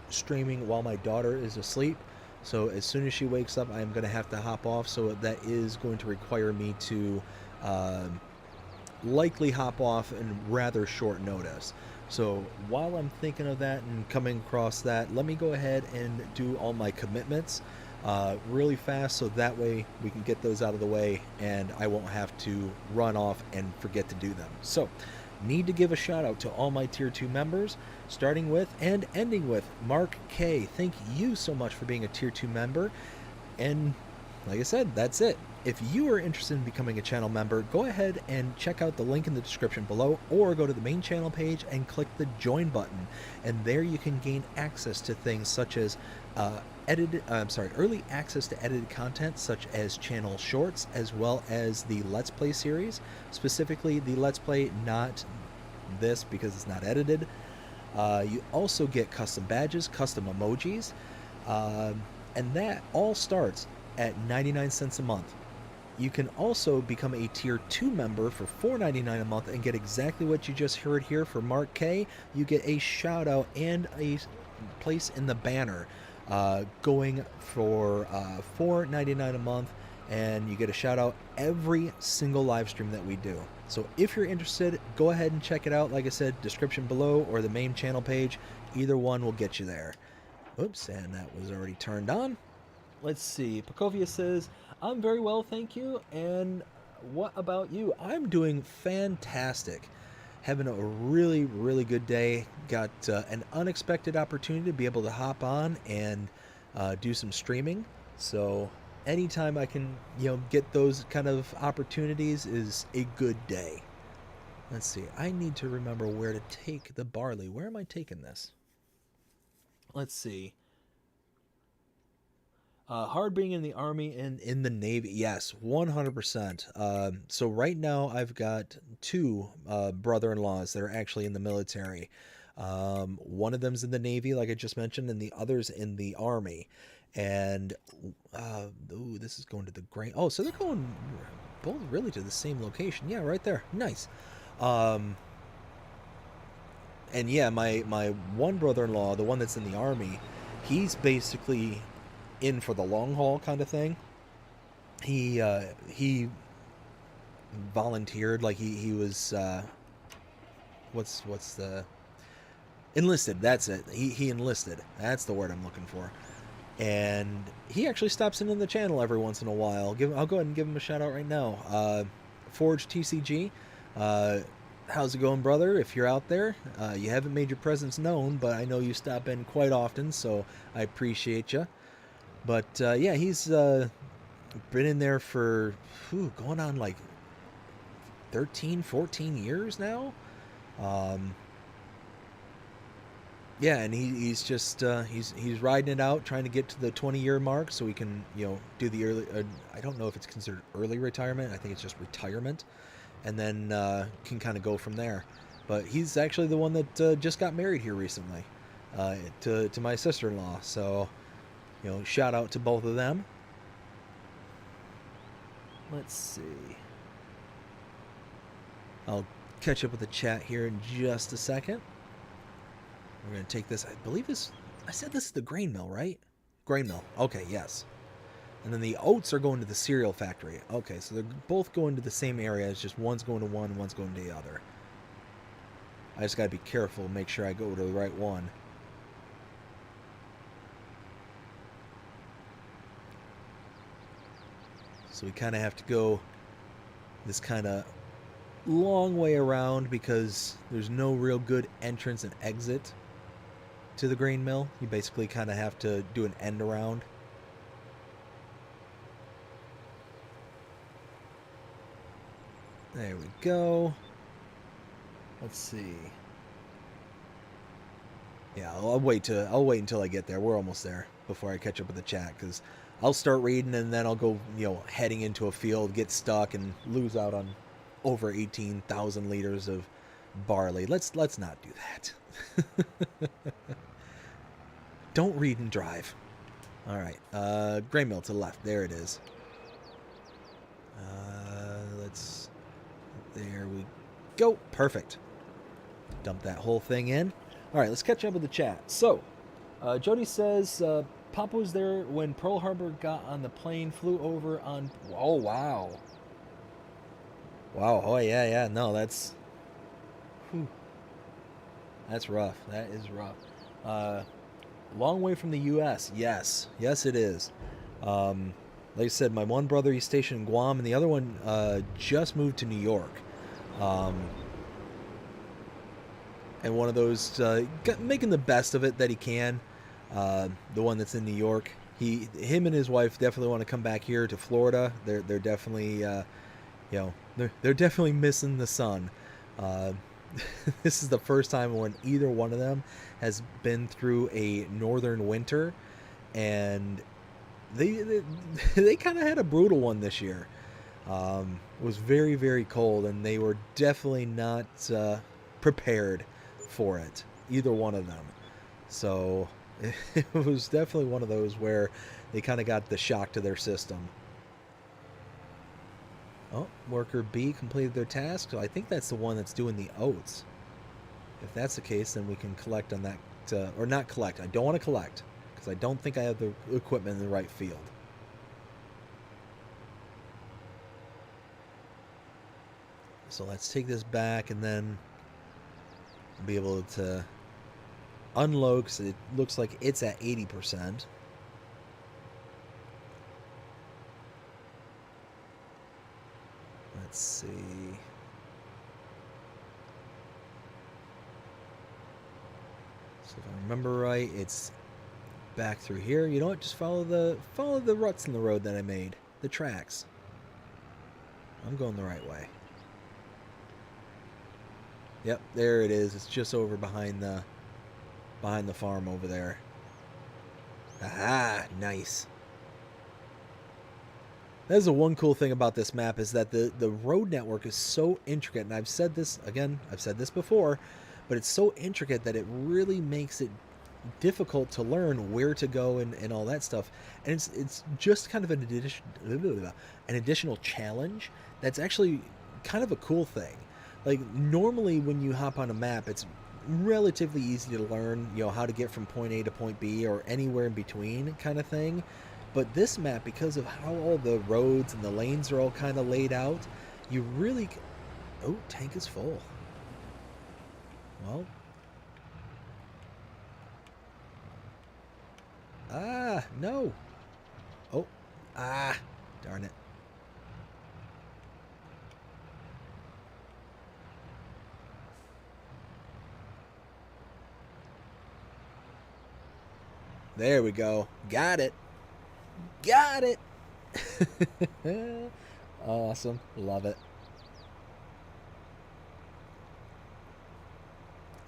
streaming while my daughter is asleep. So as soon as she wakes up, I'm going to have to hop off. So that is going to require me to likely hop off in rather short notice. So while I'm thinking of that and coming across that, let me go ahead and do all my commitments really fast, so that way we can get those out of the way and I won't have to run off and forget to do them. So need to give a shout out to all my tier 2 members, starting with and ending with Mark K. Thank you so much for being a tier 2 member. And like I said, that's it. If you are interested in becoming a channel member, go ahead and check out the link in the description below, or go to the main channel page and click the join button, and there you can gain access to things such as early access to edited content such as channel shorts, as well as the Let's Play series, specifically the Let's Play, not this because it's not edited. You also get custom badges, custom emojis, and that all starts at 99 cents a month. You can also become a tier 2 member for $4.99 a month and get exactly what you just heard here for Mark K. You get a shout out and a place in the banner going for $4.99 a month, and you get a shout out every single live stream that we do. So if you're interested, go ahead and check it out. Like I said, description below or the main channel page, either one will get you there. Oops, and that was already turned on. Let's see. Pakovia says, I'm very well, thank you. And what about you? I'm doing fantastic. having a really, really good day. Got an unexpected opportunity to be able to hop on and do some streaming. So anytime I can, get those kind of opportunities is a good day. Let's see. I need to remember where to take the barley. Where am I taking this? Let's see. Hard being in the Army and in the Navy. Yes, 100%. So right now I've got two brother-in-laws that are actually in the military. One of them's in the Navy, like I just mentioned, and the other's in the Army. And ooh, this is going to the grain. Oh, so they're going both really to the same location. Yeah, right there. Nice. Um, and yeah, my one brother-in-law, the one that's in the Army, he's basically in for the long haul kind of thing. He volunteered, like he was what's the enlisted. That's it. He enlisted. That's the word I'm looking for. And he actually stops in the channel every once in a while. I'll go ahead and give him a shout out right now. Forge TCG. How's it going, brother? If you're out there, you haven't made your presence known, but I know you stop in quite often, so I appreciate you. But yeah, he's been in there for going on like 13, 14 years now. Yeah, and he's just he's riding it out, trying to get to the 20-year mark, so we can do the early. I don't know if it's considered early retirement. I think it's just retirement, and then can kind of go from there. But he's actually the one that just got married here recently, to my sister-in-law. So shout out to both of them. Let's see. I'll catch up with the chat here in just a second. We're going to take this. I believe this. I said this is the grain mill, right? Grain mill. Okay, yes. And then the oats are going to the cereal factory. Okay, so they're both going to the same area. It's just one's going to one, one's going to the other. I just got to be careful, make sure I go to the right one. So we kind of have to go this kind of long way around because there's no real good entrance and exit to the grain mill. You basically kind of have to do an end around. There we go. Let's see. Yeah, I'll wait until I get there. We're almost there before I catch up with the chat, because I'll start reading and then I'll go, heading into a field, get stuck, and lose out on over 18,000 liters of barley. Let's not do that. Don't read and drive. All right, grain mill to the left. There it is. There we go. Perfect. Dump that whole thing in. All right, let's catch up with the chat. So, Jody says, Papa was there when Pearl Harbor got on the plane, flew over on... Oh, wow. Wow, oh, yeah, no, that's... Whew. That's rough. That is rough. Long way from the U.S. Yes, it is. Like I said, my one brother, he's stationed in Guam, and the other one just moved to New York. And one of those, making the best of it that he can. The one that's in New York, him and his wife definitely want to come back here to Florida. They're definitely, they're definitely missing the sun. This is the first time when either one of them has been through a northern winter, and they kind of had a brutal one this year. It was very, very cold, and they were definitely not prepared for it, either one of them. So it was definitely one of those where they kind of got the shock to their system. Oh, worker B completed their task, so I think that's the one that's doing the oats. If that's the case, then we can collect on that, or not collect. I don't want to collect, because I don't think I have the equipment in the right field. So let's take this back and then be able to unload, because it looks like it's at 80%. Let's see. So if I remember right, it's back through here. You know what? Just follow the ruts in the road that I made. The tracks. I'm going the right way. Yep, there it is. It's just over behind the farm over there. Aha, nice. That's the one cool thing about this map, is that the road network is so intricate, and I've said this before, but it's so intricate that it really makes it difficult to learn where to go and all that stuff. And it's just kind of an additional challenge that's actually kind of a cool thing. Like, normally when you hop on a map, it's relatively easy to learn, you know, how to get from point A to point B or anywhere in between kind of thing. But this map, because of how all the roads and the lanes are all kind of laid out, you really... Oh, tank is full. Well... Ah, no. Oh, ah, darn it. There we go. Got it. Got it. Awesome. Love it.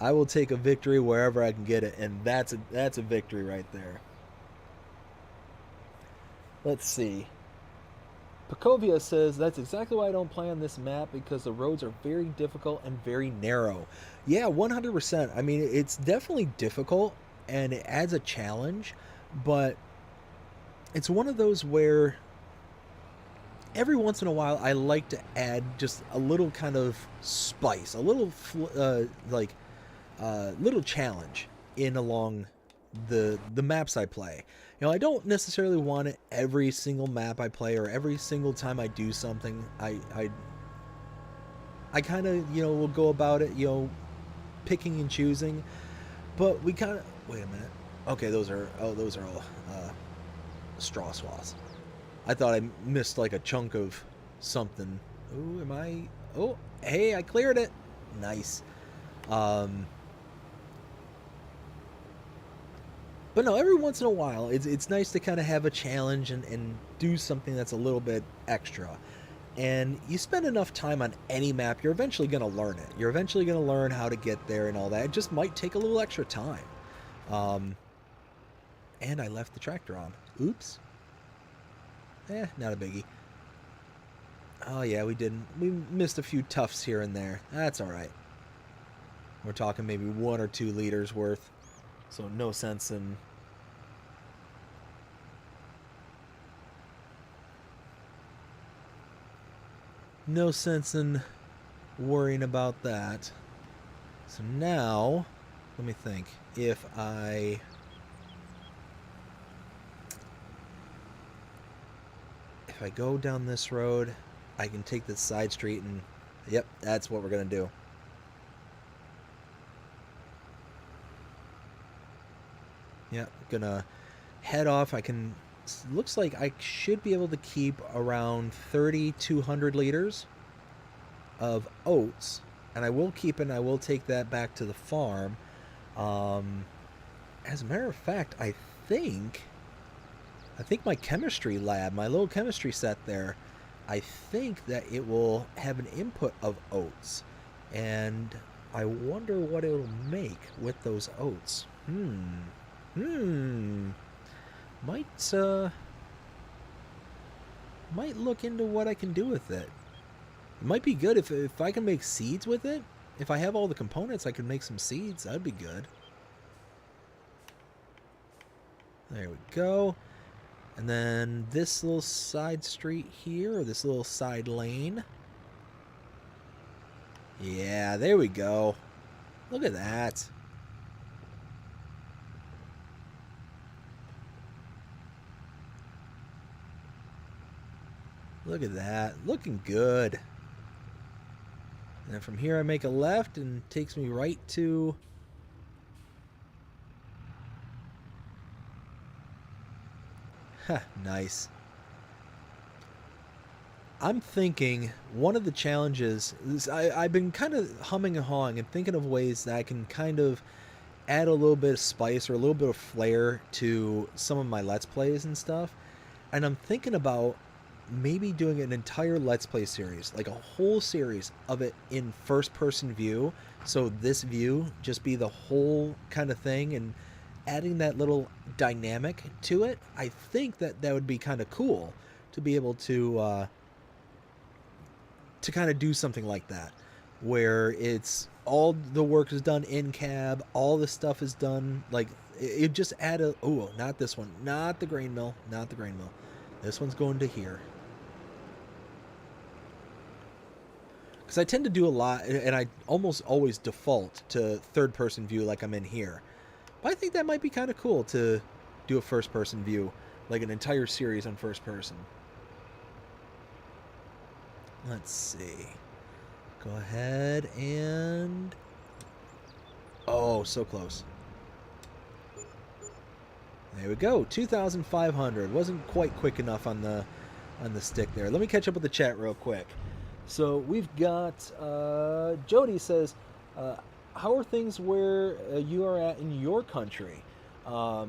I will take a victory wherever I can get it, and that's a victory right there. Let's see. Pacovia says, that's exactly why I don't play on this map, because the roads are very difficult and very narrow. Yeah, 100%. I mean, it's definitely difficult, and it adds a challenge, but it's one of those where every once in a while I like to add just a little kind of spice, a little little challenge in along the maps I play. You know, I don't necessarily want it every single map I play or every single time I do something. I kind of, you know, will go about it, you know, picking and choosing. But we kind of... Wait a minute. Okay, those are all straw swaths. I thought I missed like a chunk of something. Oh, am I... Oh, hey, I cleared it. Nice. But no, every once in a while, it's nice to kind of have a challenge and do something that's a little bit extra. And you spend enough time on any map, you're eventually going to learn it. You're eventually going to learn how to get there and all that. It just might take a little extra time. And I left the tractor on. Oops. Not a biggie. Oh yeah, we missed a few tufts here and there. That's alright. We're talking maybe 1 or 2 liters worth. So no sense in... No sense in worrying about that. So now, let me think. If I go down this road, I can take this side street and... Yep, that's what we're going to do. Yeah, gonna head off. I can... Looks like I should be able to keep around 3,200 liters of oats. And I will keep it, and I will take that back to the farm. As a matter of fact, I think my chemistry lab, my little chemistry set there, I think that it will have an input of oats. And I wonder what it'll make with those oats. Might look into what I can do with it. It might be good if I can make seeds with it. If I have all the components, I can make some seeds. That'd be good. There we go. And then this little side street here, or this little side lane. Yeah, there we go. Look at that. Look at that. Looking good. And then from here I make a left and it takes me right to... Nice. I'm thinking one of the challenges is I've been kind of humming and hawing and thinking of ways that I can kind of add a little bit of spice or a little bit of flair to some of my Let's Plays and stuff. And I'm thinking about maybe doing an entire Let's Play series, like a whole series of it in first person view. So this view just be the whole kind of thing, and adding that little dynamic to it. I think that that would be kind of cool to be able to kind of do something like that, where it's all the work is done in cab, all the stuff is done, like it just add a, oh, not this one, not the grain mill, not the grain mill, this one's going to here. Because I tend to do a lot, and I almost always default to third person view like I'm in here, but I think that might be kind of cool to do a first person view, like an entire series on first person. Let's see. Go ahead and... oh, so close. There we go. 2,500. Wasn't quite quick enough on the stick there. Let me catch up with the chat real quick. So we've got... Jody says, how are things where you are at in your country? Yeah,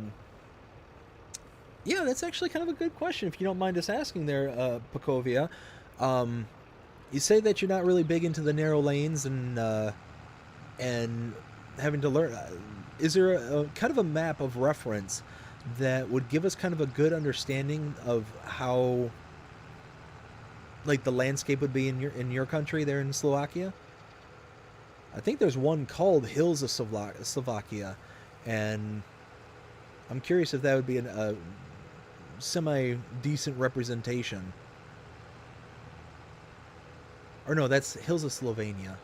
that's actually kind of a good question, if you don't mind us asking there, Pakovia. You say that you're not really big into the narrow lanes and having to learn. Is there a kind of a map of reference that would give us kind of a good understanding of how, like, the landscape would be in your country there in Slovakia? I think there's one called Hills of Slovakia, and I'm curious if that would be a semi-decent representation. Or no, that's Hills of Slovenia.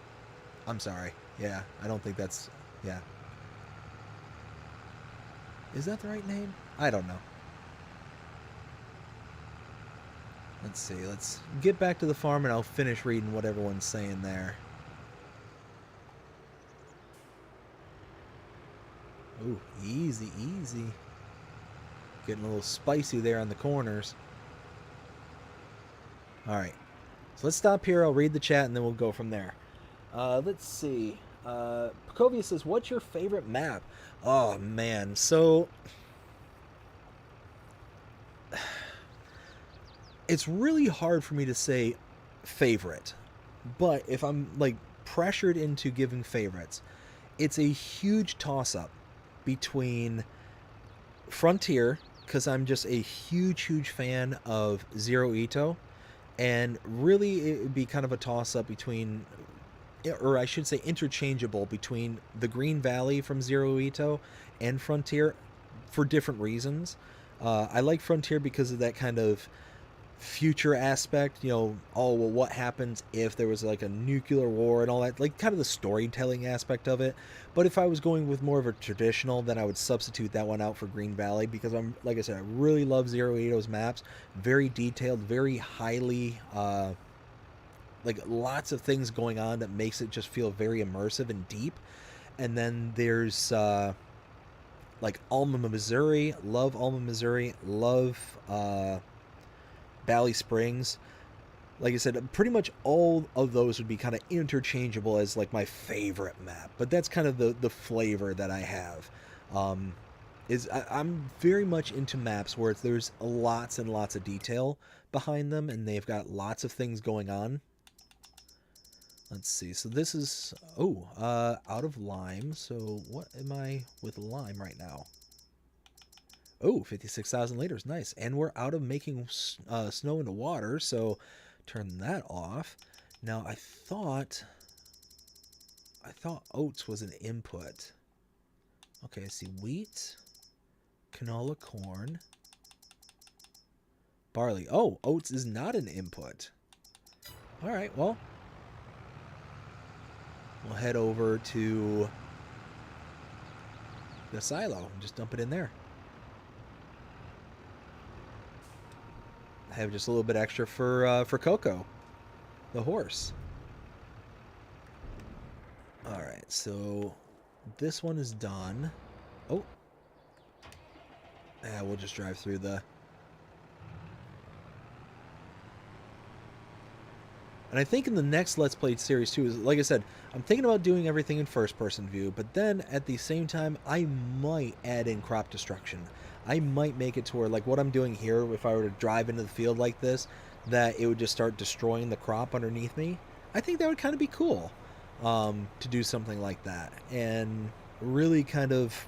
I'm sorry. Yeah, I don't think that's... yeah. Is that the right name? I don't know. Let's see. Let's get back to the farm and I'll finish reading what everyone's saying there. Ooh, easy, easy. Getting a little spicy there on the corners. Alright. So let's stop here. I'll read the chat and then we'll go from there. Let's see. Pakovia says, what's your favorite map? Oh, man. So, it's really hard for me to say favorite. But if I'm, like, pressured into giving favorites, it's a huge toss-up between Frontier, because I'm just a huge, huge fan of Zero Ito. And really, it would be kind of a toss-up between, or I should say interchangeable between the Green Valley from Zero Ito and Frontier for different reasons. I like Frontier because of that kind of future aspect, you know, oh, well, what happens if there was like a nuclear war and all that, like kind of the storytelling aspect of it. But if I was going with more of a traditional, then I would substitute that one out for Green Valley, because I'm, like I said, I really love Zero Ito's maps. Very detailed, very highly, like lots of things going on that makes it just feel very immersive and deep. And then there's like Alma, Missouri. Love Alma, Missouri. Love Valley Springs. Like I said, pretty much all of those would be kind of interchangeable as like my favorite map. But that's kind of the flavor that I have. I'm very much into maps where there's lots and lots of detail behind them, and they've got lots of things going on. Let's see. So this is, out of lime. So what am I with lime right now? Oh, 56,000 liters. Nice. And we're out of making snow into water, so turn that off. Now, I thought oats was an input. Okay, I see wheat, canola, corn, barley. Oh, oats is not an input. All right, well, we'll head over to the silo and just dump it in there. I have just a little bit extra for Coco, the horse. All right, so this one is done. Oh, yeah, we'll just drive through the... And I think in the next Let's Play series too, is like I said, I'm thinking about doing everything in first person view, but then at the same time, I might add in crop destruction. I might make it to where, like what I'm doing here, if I were to drive into the field like this, that it would just start destroying the crop underneath me. I think that would kind of be cool, to do something like that. And really kind of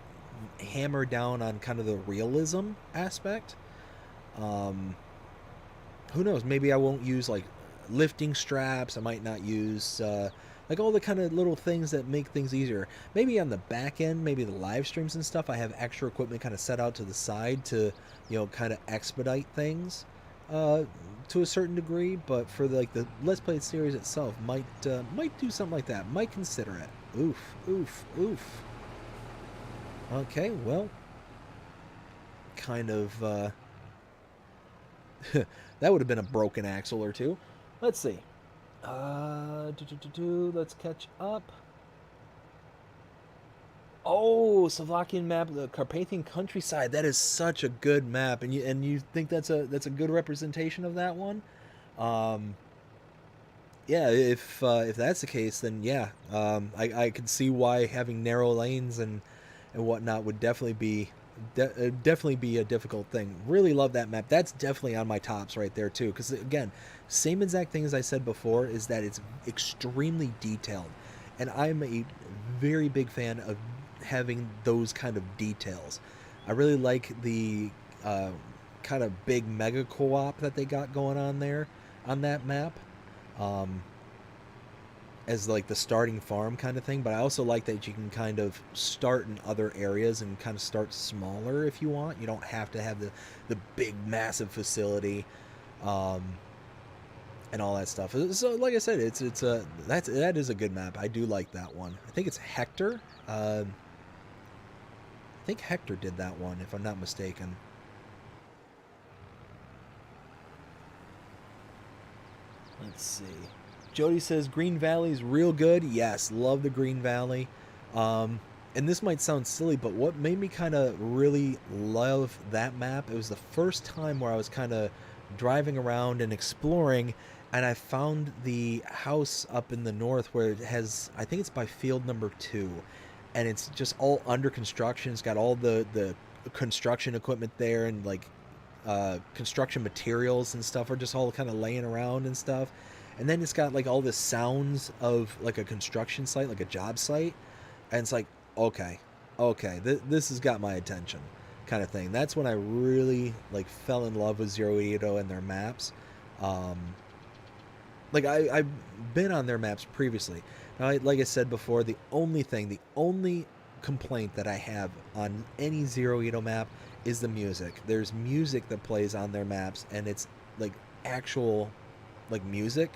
hammer down on kind of the realism aspect. Who knows? Maybe I won't use like lifting straps. I might not use like all the kind of little things that make things easier. Maybe on the back end, maybe the live streams and stuff, I have extra equipment kind of set out to the side to, you know, kind of expedite things to a certain degree. But for like the Let's Play series itself, might do something like that. Might consider it. Oof, oof, oof. Okay, well, kind of that would have been a broken axle or two. Let's see. Let's catch up. Oh, Slovakian map, the Carpathian countryside. That is such a good map, and you think that's a good representation of that one. Yeah, if that's the case, then yeah, I could see why having narrow lanes and whatnot would definitely be a difficult thing. Really love that map. That's definitely on my tops right there too. Because again, same exact thing as I said before, is that it's extremely detailed, and I'm a very big fan of having those kind of details. I really like the kind of big mega co-op that they got going on there on that map. As like the starting farm kind of thing, but I also like that you can kind of start in other areas and kind of start smaller if you want. You don't have to have the big massive facility and all that stuff. So like I said, that is a good map. I do like that one. I think it's Hector. I think Hector did that one, if I'm not mistaken. Let's see. Jody says Green Valley's real good. Yes, love the Green Valley. And this might sound silly, but what made me kind of really love that map, it was the first time where I was kind of driving around and exploring, and I found the house up in the north where it has, I think it's by field number 2, and it's just all under construction. It's got all the construction equipment there, and like construction materials and stuff are just all kind of laying around and stuff. And then it's got like all the sounds of like a construction site, like a job site, and it's like, okay, this has got my attention, kind of thing. That's when I really like fell in love with Zero Edo and their maps. Like I've been on their maps previously. Now, like I said before, the only complaint that I have on any Zero Edo map is the music. There's music that plays on their maps, and it's like actual like music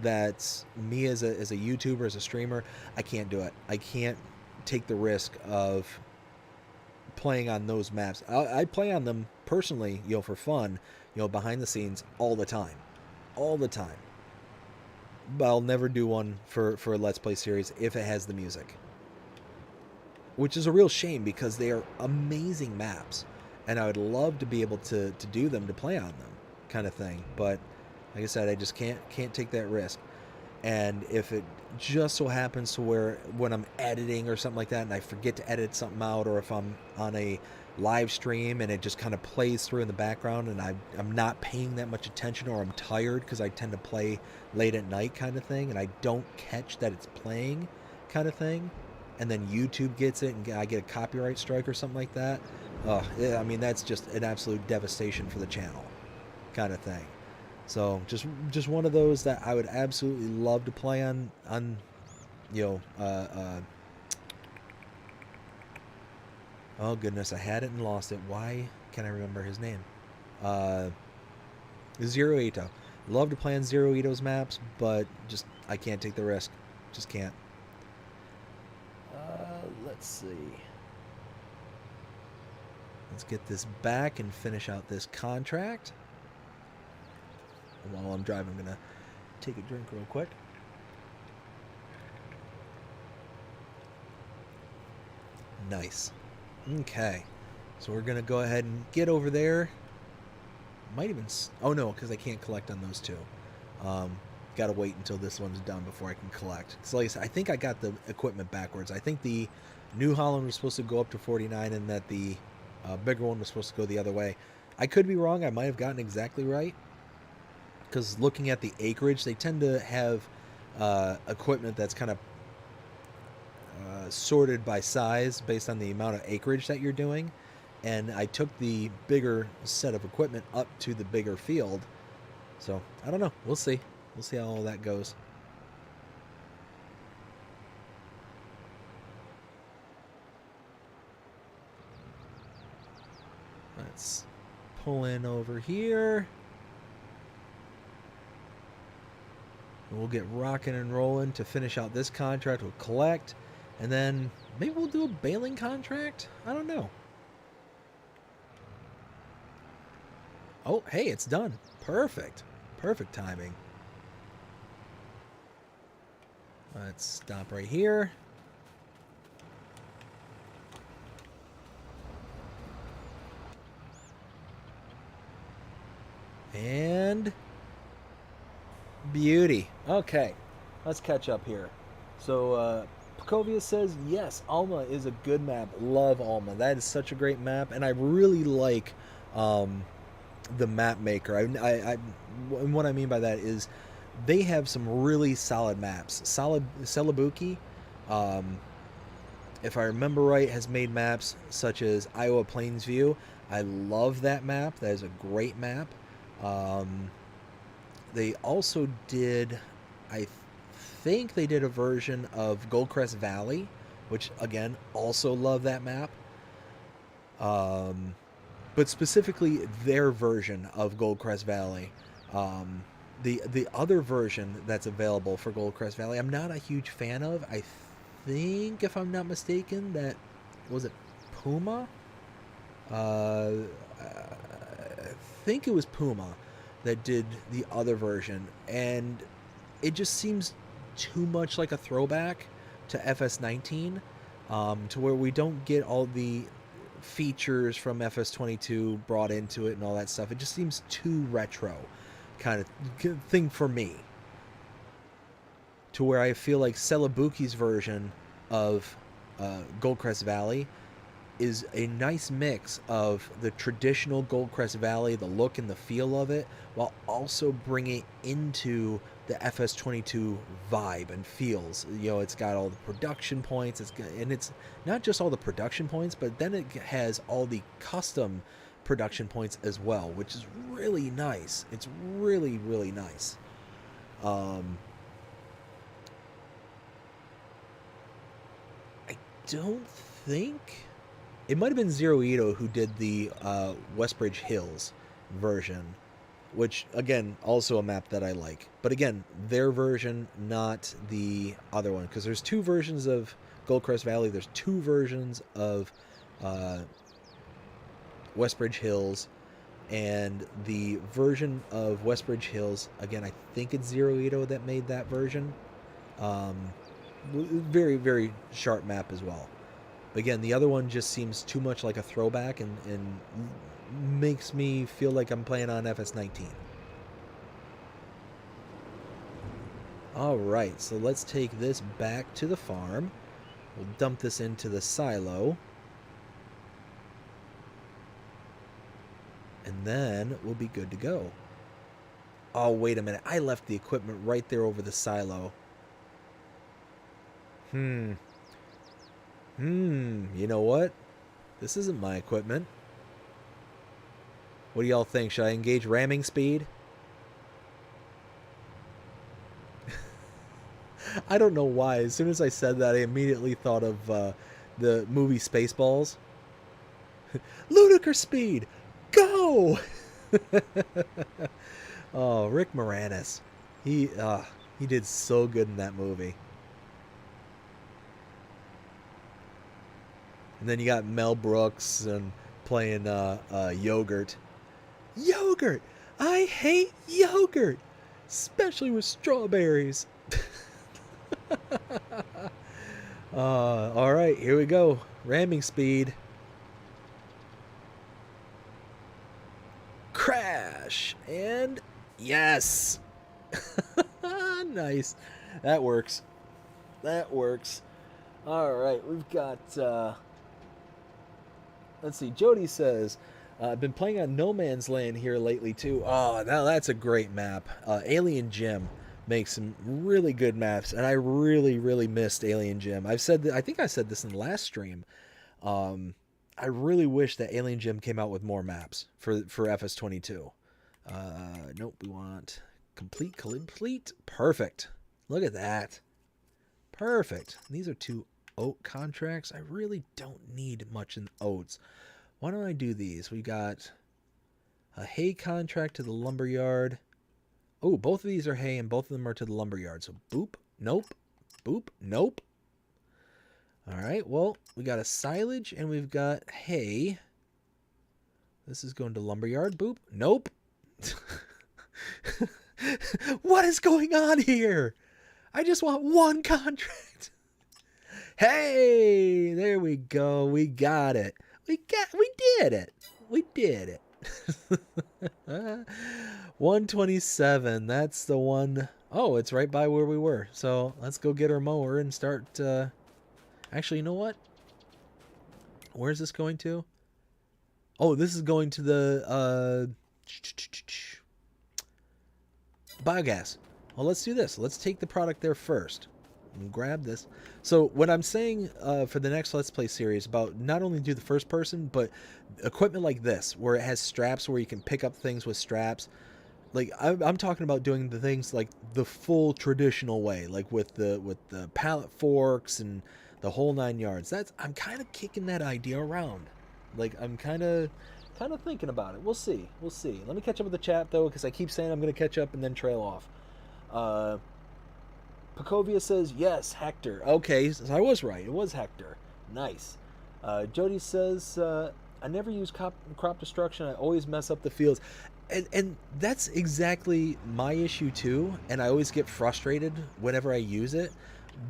that's me as a YouTuber, as a streamer, I can't do it. I can't take the risk of playing on those maps. I play on them personally, you know, for fun, you know, behind the scenes all the time, but I'll never do one for a Let's Play series if it has the music, which is a real shame because they are amazing maps, and I would love to be able to do them, to play on them, kind of thing. But like I said, I just can't take that risk. And if it just so happens to where when I'm editing or something like that and I forget to edit something out, or if I'm on a live stream and it just kind of plays through in the background and I'm not paying that much attention, or I'm tired because I tend to play late at night kind of thing, and I don't catch that it's playing kind of thing, and then YouTube gets it and I get a copyright strike or something like that, I mean, that's just an absolute devastation for the channel kind of thing. So just one of those that I would absolutely love to play on you know, oh goodness, I had it and lost it. Why can't I remember his name? Zero Ito. Love to play on Zero Ito's maps, but just I can't take the risk. Just can't. Let's see. Let's get this back and finish out this contract. While I'm driving, I'm gonna take a drink real quick. Nice. Okay, so we're gonna go ahead and get over there. Might even, oh no, because I can't collect on those two. got to wait until this one's done before I can collect. So like I said, I think I got the equipment backwards. I think the New Holland was supposed to go up to 49 and that the bigger one was supposed to go the other way. I could be wrong. I might have gotten exactly right. Because looking at the acreage, they tend to have equipment that's kind of sorted by size based on the amount of acreage that you're doing. And I took the bigger set of equipment up to the bigger field. So, I don't know. We'll see. We'll see how all that goes. Let's pull in over here. We'll get rocking and rolling to finish out this contract. We'll collect. And then maybe we'll do a baling contract? I don't know. Oh, hey, it's done. Perfect. Perfect timing. Let's stop right here. And beauty. Okay, let's catch up here. So, Pacovia says, yes, Alma is a good map. Love Alma. That is such a great map, and I really like the map maker. And what I mean by that is they have some really solid maps. Celabuki, if I remember right, has made maps such as Iowa Plainsview. I love that map. That is a great map. They also did, I think they did a version of Goldcrest Valley, which again, also love that map. But specifically their version of Goldcrest Valley. The other version that's available for Goldcrest Valley, I'm not a huge fan of. I think, if I'm not mistaken, that was it Puma? I think it was Puma that did the other version, and it just seems too much like a throwback to FS19, to where we don't get all the features from FS22 brought into it and all that stuff. It just seems too retro kind of thing for me, to where I feel like Celabuki's version of Goldcrest Valley is a nice mix of the traditional Goldcrest Valley, the look and the feel of it, while also bringing into the FS22 vibe and feels. You know, it's got all the production points, and it's not just all the production points, but then it has all the custom production points as well, which is really nice. It's really, really nice. I don't think... It might have been Zero Ito who did the Westbridge Hills version, which, again, also a map that I like. But again, their version, not the other one, because there's two versions of Goldcrest Valley. There's two versions of Westbridge Hills, and the version of Westbridge Hills, again, I think it's Zero Ito that made that version. Very, very sharp map as well. But again, the other one just seems too much like a throwback and makes me feel like I'm playing on FS19. Alright, so let's take this back to the farm. We'll dump this into the silo. And then we'll be good to go. Oh, wait a minute. I left the equipment right there over the silo. You know what? This isn't my equipment. What do y'all think? Should I engage ramming speed? I don't know why. As soon as I said that, I immediately thought of the movie Spaceballs. Ludicrous speed! Go! Oh, Rick Moranis. He did so good in that movie. And then you got Mel Brooks and playing Yogurt. Yogurt! I hate yogurt! Especially with strawberries. Alright, here we go. Ramming speed. Crash! And yes! Nice. That works. That works. All right, we've got. Let's see. Jody says, "I've been playing on No Man's Land here lately too. Oh, now that's a great map. Alien Jim makes some really good maps, and I really, really missed Alien Jim. I've said that. I think I said this in the last stream. I really wish that Alien Jim came out with more maps for FS22. Nope, we want complete. Perfect. Look at that. Perfect. These are 2 oat contracts. I really don't need much in oats. Why don't I do these? We got a hay contract to the lumberyard. Oh, both of these are hay and both of them are to the lumberyard. So boop, nope, boop, nope. All right, well, we got a silage and we've got hay. This is going to lumberyard. Boop, nope. What is going on here? I just want 1 contract. Hey, there we go. We got it. We did it. We did it. 127. That's the one. Oh, it's right by where we were. So let's go get our mower and start. Actually, you know what? Where's this going to? Oh, this is going to the biogas. Well, let's do this. Let's take the product there first. And grab this. So what I'm saying for the next Let's Play series about not only do the first person, but equipment like this, where it has straps where you can pick up things with straps. Like I'm talking about doing the things like the full traditional way, like with the pallet forks and the whole 9 yards. I'm kind of kicking that idea around. Like I'm kind of thinking about it. We'll see. Let me catch up with the chat though, because I keep saying I'm going to catch up and then trail off. Pacovia says yes, Hector. Okay, so I was right. It was Hector. Nice. Jody says I never use crop destruction. I always mess up the fields. And that's exactly my issue too, and I always get frustrated whenever I use it,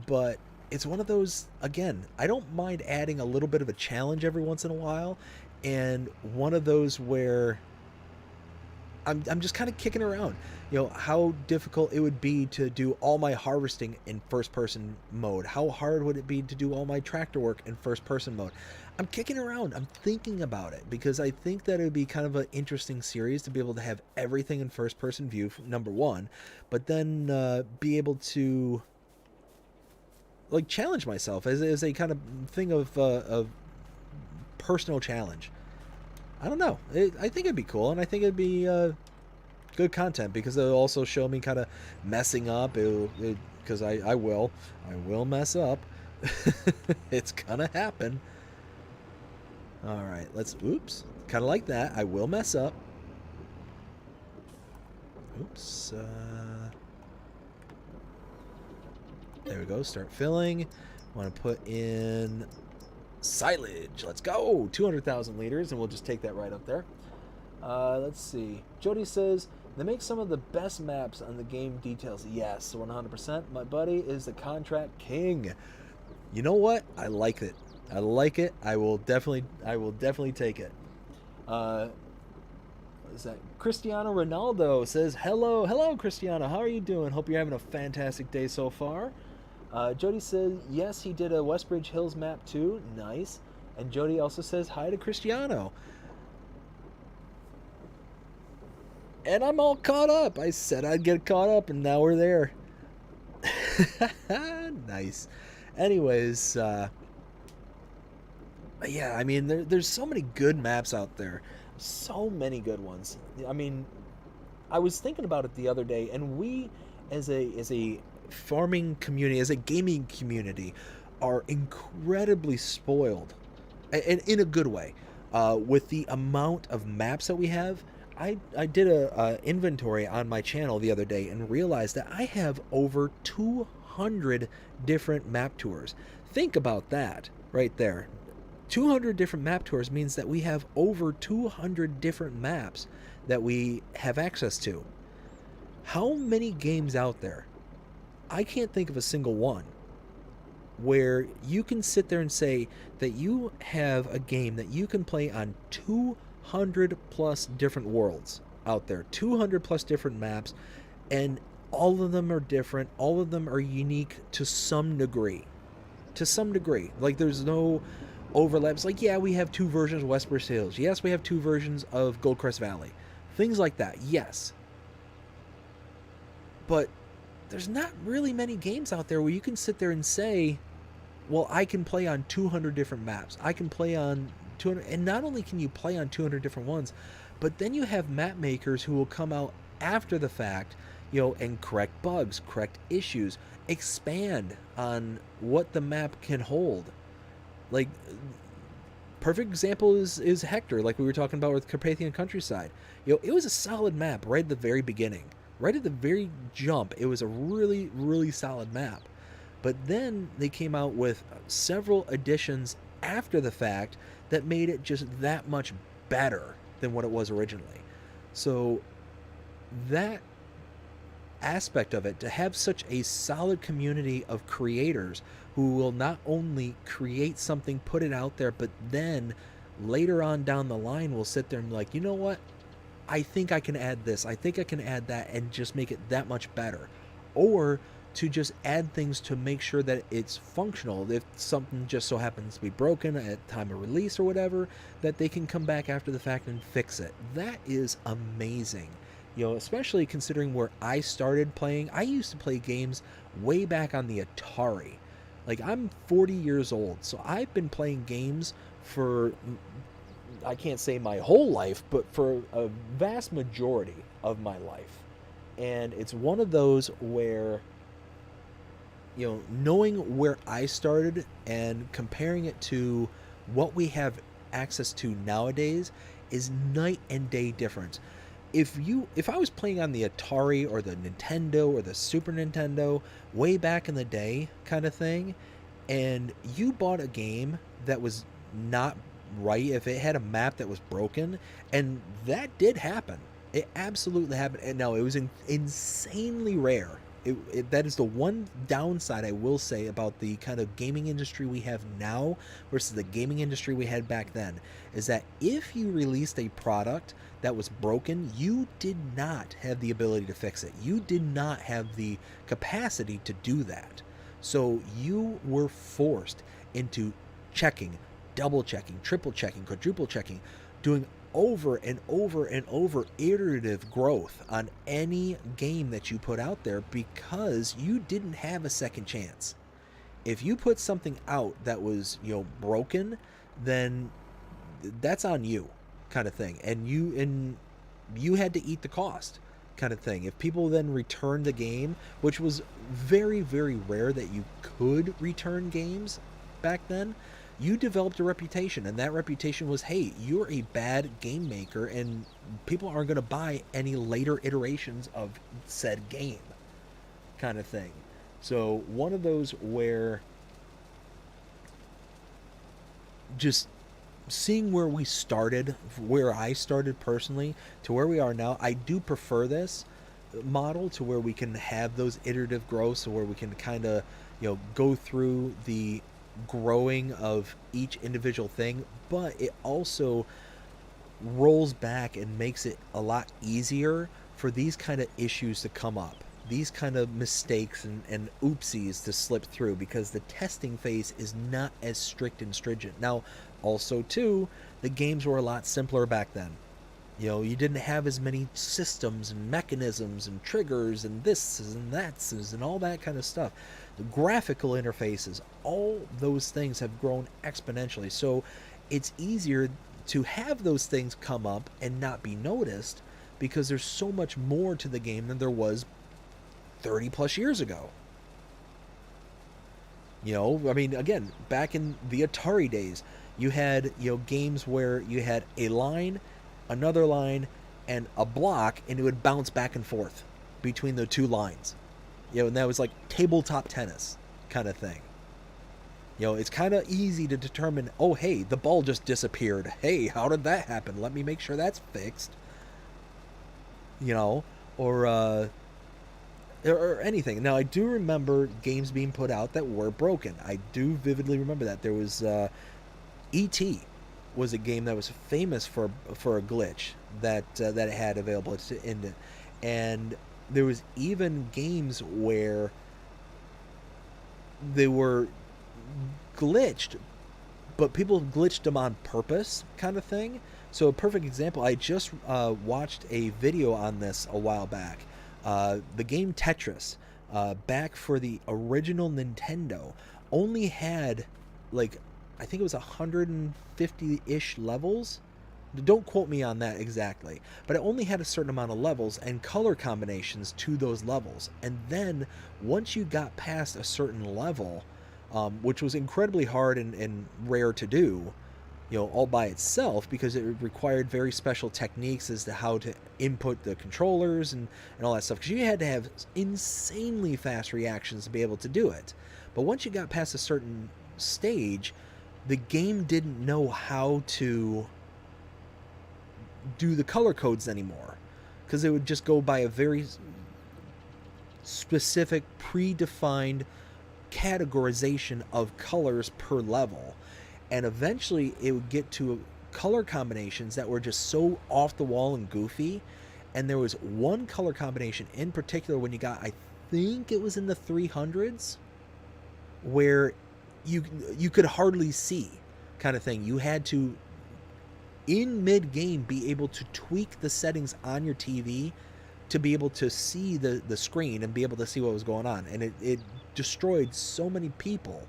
but it's one of those, again, I don't mind adding a little bit of a challenge every once in a while, and one of those where I'm just kind of kicking around, you know, how difficult it would be to do all my harvesting in first person mode. How hard would it be to do all my tractor work in first person mode? I'm kicking around. I'm thinking about it because I think that it would be kind of an interesting series to be able to have everything in first person view, number one, but then be able to like challenge myself as a kind of thing of personal challenge. I don't know. I think it'd be cool, and I think it'd be good content because it'll also show me kind of messing up. Because I will mess up. It's gonna happen. All right, oops. Kind of like that. I will mess up. Oops. There we go. Start filling. Want to put in silage. Let's go. 200,000 liters, and we'll just take that right up there. Let's see. Jody says they make some of the best maps on the game details. Yes, 100%. My buddy is the contract king. You know what? I like it. I like it. I will definitely take it. What is that? Cristiano Ronaldo says hello Cristiano. How are you doing? Hope you're having a fantastic day so far. Jody says yes, he did a Westbridge Hills map too. Nice. And Jody also says hi to Cristiano. And I'm all caught up. I said I'd get caught up, and now we're there. Nice. Anyways, yeah, I mean, there's so many good maps out there. So many good ones. I mean, I was thinking about it the other day, and we, as a farming community, as a gaming community, are incredibly spoiled, and in a good way, with the amount of maps that we have. I did a inventory on my channel the other day and realized that I have over 200 different map tours. Think about that right there. 200 different map tours means that we have over 200 different maps that we have access to. How many games out there? I can't think of a single one where you can sit there and say that you have a game that you can play on 200 plus different worlds out there, 200 plus different maps, and All of them are different. All of them are unique to some degree. To some degree. Like, there's no overlaps. Like, yeah, we have two versions of Westbury Hills. Yes, we have two versions of Goldcrest Valley. Things like that, yes. But there's not really many games out there where you can sit there and say, well, I can play on 200 different maps. I can play on 200, and not only can you play on 200 different ones, but then you have map makers who will come out after the fact, and correct bugs, correct issues, expand on what the map can hold. Like, perfect example is Hector, like we were talking about with Carpathian Countryside. It was a solid map right at the very beginning. Right at the very jump, it was a really, really solid map. But then they came out with several additions after the fact that made it just that much better than what it was originally. So that aspect of it, to have such a solid community of creators who will not only create something, put it out there, but then later on down the line will sit there and be like, you know what? I think I can add this. I think I can add that and just make it that much better. Or to just add things to make sure that it's functional. If something just so happens to be broken at time of release or whatever, that they can come back after the fact and fix it. That is amazing. Especially considering where I started playing. I used to play games way back on the Atari. Like, I'm 40 years old, so I've been playing games for, I can't say my whole life, but for a vast majority of my life. And it's one of those where, knowing where I started and comparing it to what we have access to nowadays is night and day difference. If I was playing on the Atari or the Nintendo or the Super Nintendo way back in the day kind of thing, and you bought a game that was not right, if it had a map that was broken, and that did happen. It absolutely happened. And no, it was insanely rare. That is the one downside I will say about the kind of gaming industry we have now versus the gaming industry we had back then, is that if you released a product that was broken, you did not have the ability to fix it. You did not have the capacity to do that. So you were forced into checking, double checking, triple checking, quadruple checking, doing over and over and over iterative growth on any game that you put out there, because you didn't have a second chance. If you put something out that was, broken, then that's on you, kind of thing. And you had to eat the cost, kind of thing. If people then returned the game, which was very, very rare that you could return games back then, you developed a reputation, and that reputation was, hey, you're a bad game maker, and people aren't going to buy any later iterations of said game, kind of thing. So one of those where just seeing where we started, where I started personally, to where we are now, I do prefer this model to where we can have those iterative growths, so where we can kind of, go through the growing of each individual thing, but it also rolls back and makes it a lot easier for these kind of issues to come up, these kind of mistakes and oopsies to slip through, because the testing phase is not as strict and stringent. Now, also too, the games were a lot simpler back then. You didn't have as many systems and mechanisms and triggers and this and that's and all that kind of stuff. The graphical interfaces, all those things have grown exponentially. So it's easier to have those things come up and not be noticed, because there's so much more to the game than there was 30 plus years ago. I mean, again, back in the Atari days, you had, games where you had a line, another line, and a block, and it would bounce back and forth between the two lines. And that was like tabletop tennis kind of thing. It's kind of easy to determine, oh, hey, the ball just disappeared. Hey, how did that happen? Let me make sure that's fixed. Or anything. Now, I do remember games being put out that were broken. I do vividly remember that. There was E.T. was a game that was famous for a glitch that it had available in it. And there was even games where they were glitched, but people glitched them on purpose, kind of thing. So a perfect example, I just watched a video on this a while back. The game Tetris, back for the original Nintendo, only had like, I think it was 150-ish levels. Don't quote me on that exactly, but it only had a certain amount of levels and color combinations to those levels. And then once you got past a certain level, which was incredibly hard and rare to do, all by itself, because it required very special techniques as to how to input the controllers and all that stuff, because you had to have insanely fast reactions to be able to do it. But once you got past a certain stage, the game didn't know how to do the color codes anymore, because it would just go by a very specific predefined categorization of colors per level. And eventually it would get to color combinations that were just so off the wall and goofy. And there was one color combination in particular when you got, I think it was in the 300s, where you could hardly see, kind of thing. You had to, in mid-game, be able to tweak the settings on your TV to be able to see the screen and be able to see what was going on. And it destroyed so many people.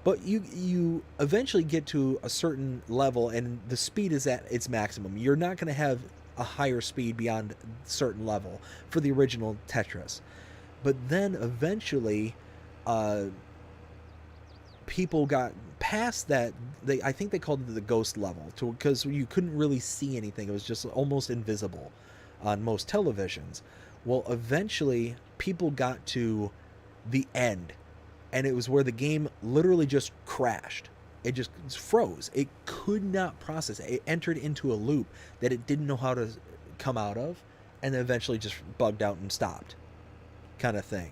But you eventually get to a certain level and the speed is at its maximum. You're not going to have a higher speed beyond a certain level for the original Tetris. But then eventually people got past that. I think they called it the ghost level, because you couldn't really see anything. It was just almost invisible on most televisions. Well, eventually people got to the end, and it was where the game literally just crashed. It just froze. It could not process it. It entered into a loop that it didn't know how to come out of, and then eventually just bugged out and stopped, kind of thing.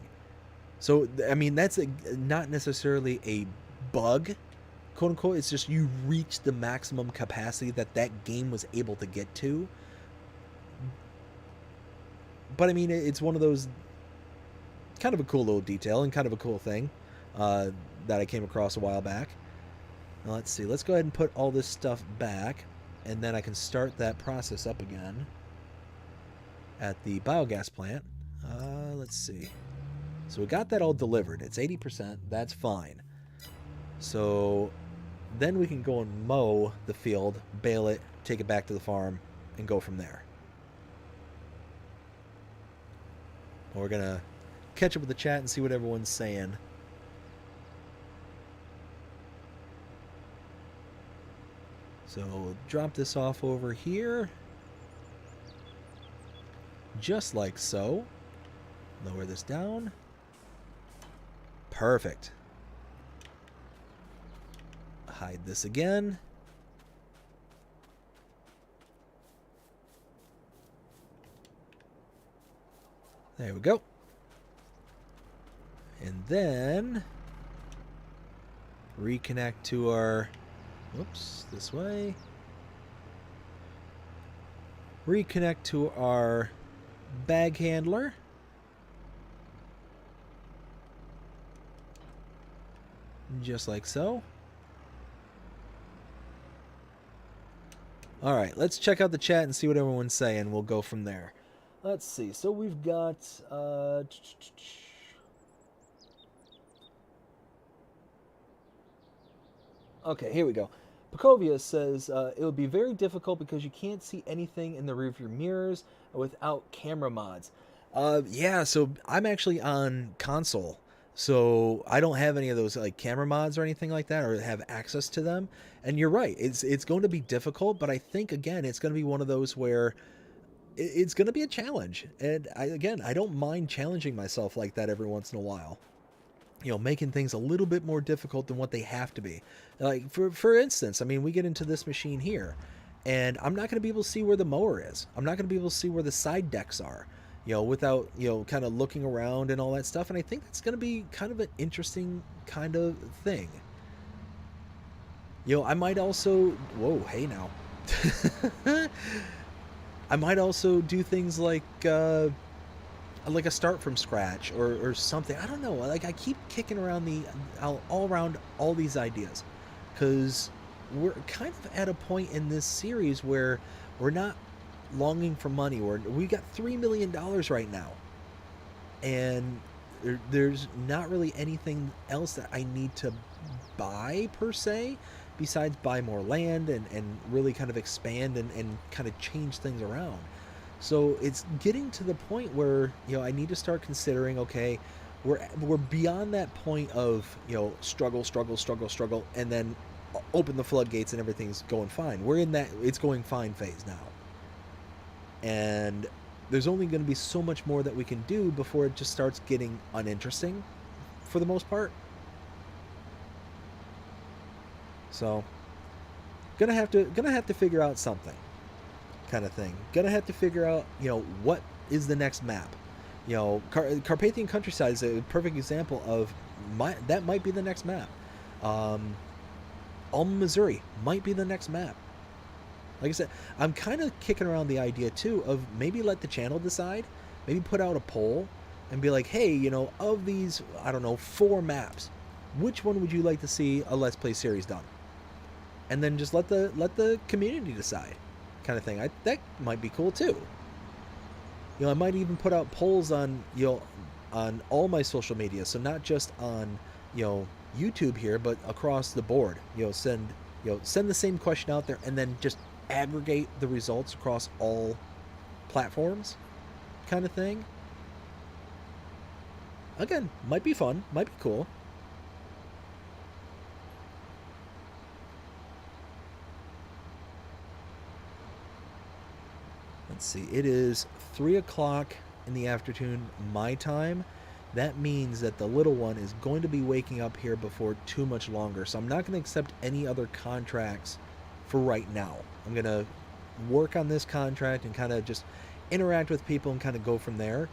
So, I mean, that's not necessarily a bug, quote unquote. It's just you reached the maximum capacity that game was able to get to. But I mean, it's one of those, kind of a cool little detail and kind of a cool thing that I came across a while back. Now, let's see. Let's go ahead and put all this stuff back, and then I can start that process up again at the biogas plant. Let's see. So we got that all delivered. It's 80%. That's fine. So then we can go and mow the field, bale it, take it back to the farm, and go from there. We're going to catch up with the chat and see what everyone's saying. So we'll drop this off over here. Just like so. Lower this down. Perfect. Hide this again. There we go. And then reconnect to our, whoops, this way. Reconnect to our bag handler. Just like so. All right, let's check out the chat and see what everyone's saying. We'll go from there. Let's see. So we've got okay, here we go. Pacovia says it would be very difficult because you can't see anything in the rearview mirrors without camera mods. Yeah, so I'm actually on console, so I don't have any of those like camera mods or anything like that, or have access to them. And you're right, it's going to be difficult, but I think again it's going to be one of those where it's going to be a challenge. And I don't mind challenging myself like that every once in a while. Making things a little bit more difficult than what they have to be. Like, for instance, I mean, we get into this machine here, and I'm not going to be able to see where the mower is. I'm not going to be able to see where the side decks are, without, kind of looking around and all that stuff. And I think that's going to be kind of an interesting kind of thing. I might also... Whoa, hey now. I might also do things like... like a start from scratch or something. I don't know. Like I keep kicking around all around all these ideas, because we're kind of at a point in this series where we're not longing for money. We got $3 million right now, and there's not really anything else that I need to buy per se, besides buy more land and really kind of expand and kind of change things around. So it's getting to the point where, I need to start considering, okay, we're beyond that point of, struggle, and then open the floodgates and everything's going fine. We're in that it's going fine phase now. And there's only going to be so much more that we can do before it just starts getting uninteresting for the most part. So gonna have to figure out something, kind of thing. Gonna have to figure out, what is the next map. Carpathian Countryside is a perfect example of that might be the next map. Alma, Missouri might be the next map. Like I said, I'm kind of kicking around the idea too of maybe let the channel decide, maybe put out a poll and be like, hey, of these, I don't know, 4 maps, which one would you like to see a Let's Play series done? And then just let the community decide, kind of thing. That might be cool too. I might even put out polls on on all my social media, so not just on YouTube here, but across the board. Send the same question out there, and then just aggregate the results across all platforms, kind of thing. Again, might be fun, might be cool. Let's see, it is 3 o'clock in the afternoon my time. That means that the little one is going to be waking up here before too much longer. So I'm not going to accept any other contracts for right now. I'm going to work on this contract and kind of just interact with people and kind of go from there.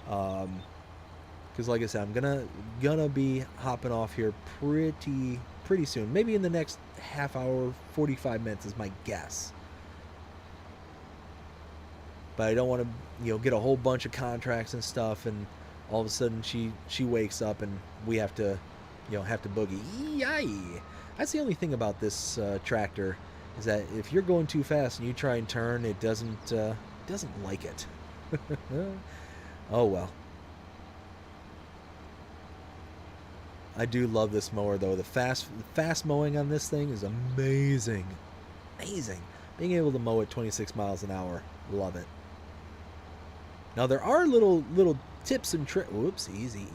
Because like I said, I'm gonna be hopping off here pretty soon. Maybe in the next half hour, 45 minutes is my guess. But I don't want to, get a whole bunch of contracts and stuff, and all of a sudden she wakes up and we have to boogie. Yay! That's the only thing about this tractor, is that if you're going too fast and you try and turn, it doesn't like it. Oh well. I do love this mower though. The fast mowing on this thing is amazing. Amazing. Being able to mow at 26 miles an hour, love it. Now there are little tips and tricks. Whoops, easy.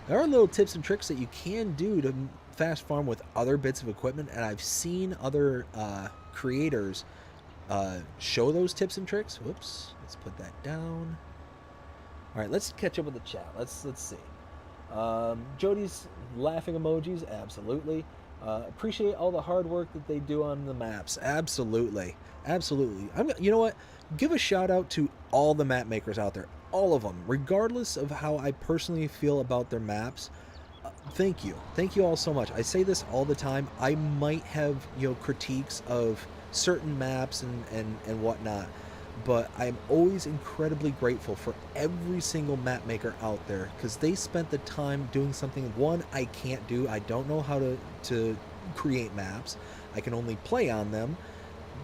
There are little tips and tricks that you can do to fast farm with other bits of equipment, and I've seen other creators show those tips and tricks. Whoops, let's put that down. All right, let's catch up with the chat. Let's see. Jody's laughing emojis, absolutely. Appreciate all the hard work that they do on the maps. Absolutely. You know what? Give a shout out to all the map makers out there. All of them. Regardless of how I personally feel about their maps. Thank you. Thank you all so much. I say this all the time. I might have, critiques of certain maps and whatnot. But I'm always incredibly grateful for every single map maker out there, because they spent the time doing something, one, I can't do. I don't know how to create maps. I can only play on them.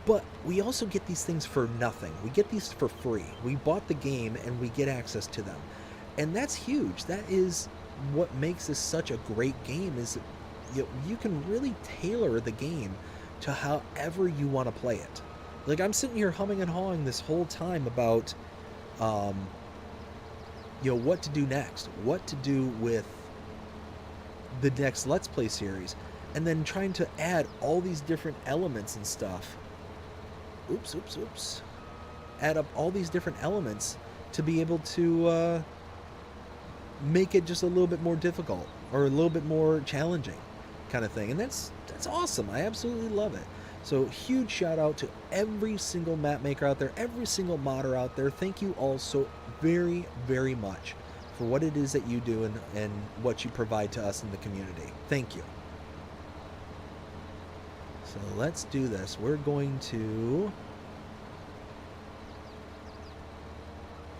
But we also get these things for nothing. We get these for free. We bought the game and we get access to them. And that's huge. That is what makes this such a great game, is you can really tailor the game to however you want to play it. Like, I'm sitting here humming and hawing this whole time about, what to do next, what to do with the next Let's Play series, and then trying to add all these different elements and stuff. Oops. Add up all these different elements to be able to make it just a little bit more difficult or a little bit more challenging, kind of thing. And that's awesome. I absolutely love it. So huge shout out to every single map maker out there, every single modder out there. Thank you all so very, very much for what it is that you do and what you provide to us in the community. Thank you. So let's do this. We're going to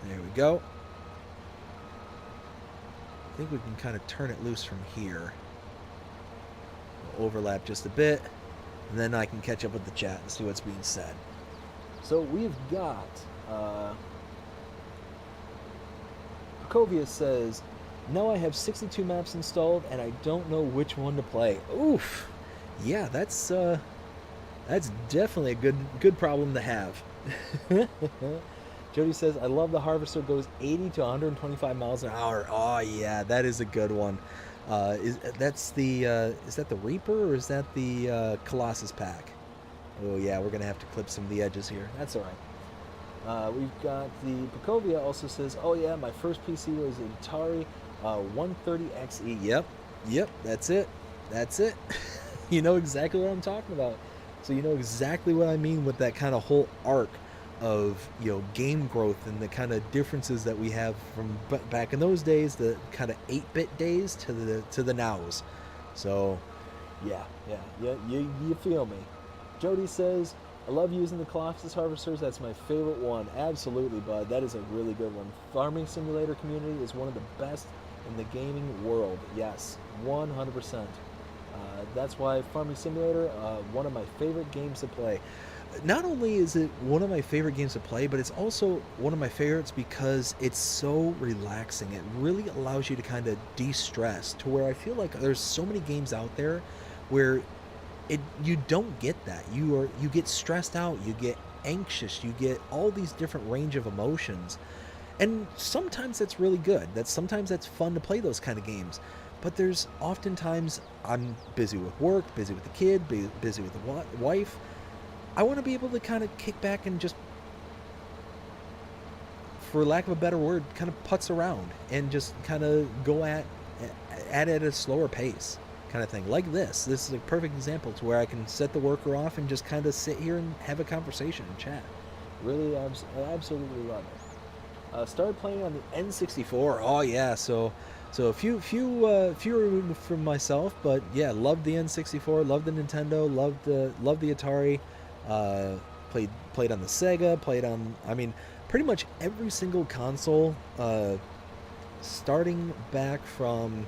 There we go. I think we can kind of turn it loose from here. We'll overlap just a bit, and then I can catch up with the chat and see what's being said. So we've got Pacovia says, "Now I have 62 maps installed and I don't know which one to play." Oof. Yeah, that's definitely a good problem to have. Jody says, "I love the Harvester, goes 80 to 125 miles an hour." Oh yeah, that is a good one. Is that the Reaper or is that the Colossus pack? Oh yeah, we're gonna have to clip some of the edges here. That's all right. We've got the Pacovia also says, "Oh yeah, my first PC was an Atari 130XE." Yep, that's it. You know exactly what I'm talking about. So you know exactly what I mean with that kind of whole arc of, you know, game growth and the kind of differences that we have from back in those days, the kind of 8-bit days to the nows. So yeah, you feel me. Jody says, "I love using the Colossus Harvesters. That's my favorite one." Absolutely, bud. That is a really good one. Farming Simulator community is one of the best in the gaming world. Yes, 100%. That's why Farming Simulator, one of my favorite games to play. Not only is it one of my favorite games to play, but it's also one of my favorites because it's so relaxing. It really allows you to kind of de-stress, to where I feel like there's so many games out there where you don't get that. You get stressed out, you get anxious, you get all these different range of emotions. And sometimes that's really good. Sometimes that's fun to play those kind of games. But there's oftentimes I'm busy with work, busy with the kid, busy with the wife. I want to be able to kind of kick back and just, for lack of a better word, kind of putz around and just kind of go at it at a slower pace, kind of thing. Like this. This is a perfect example to where I can set the worker off and just kind of sit here and have a conversation and chat. Really, I absolutely love it. Started playing on the N64. Oh yeah, so a few removed from myself, but yeah, loved the N64, loved the Nintendo, loved the Atari. Played on the Sega, played on, I mean, pretty much every single console, starting back from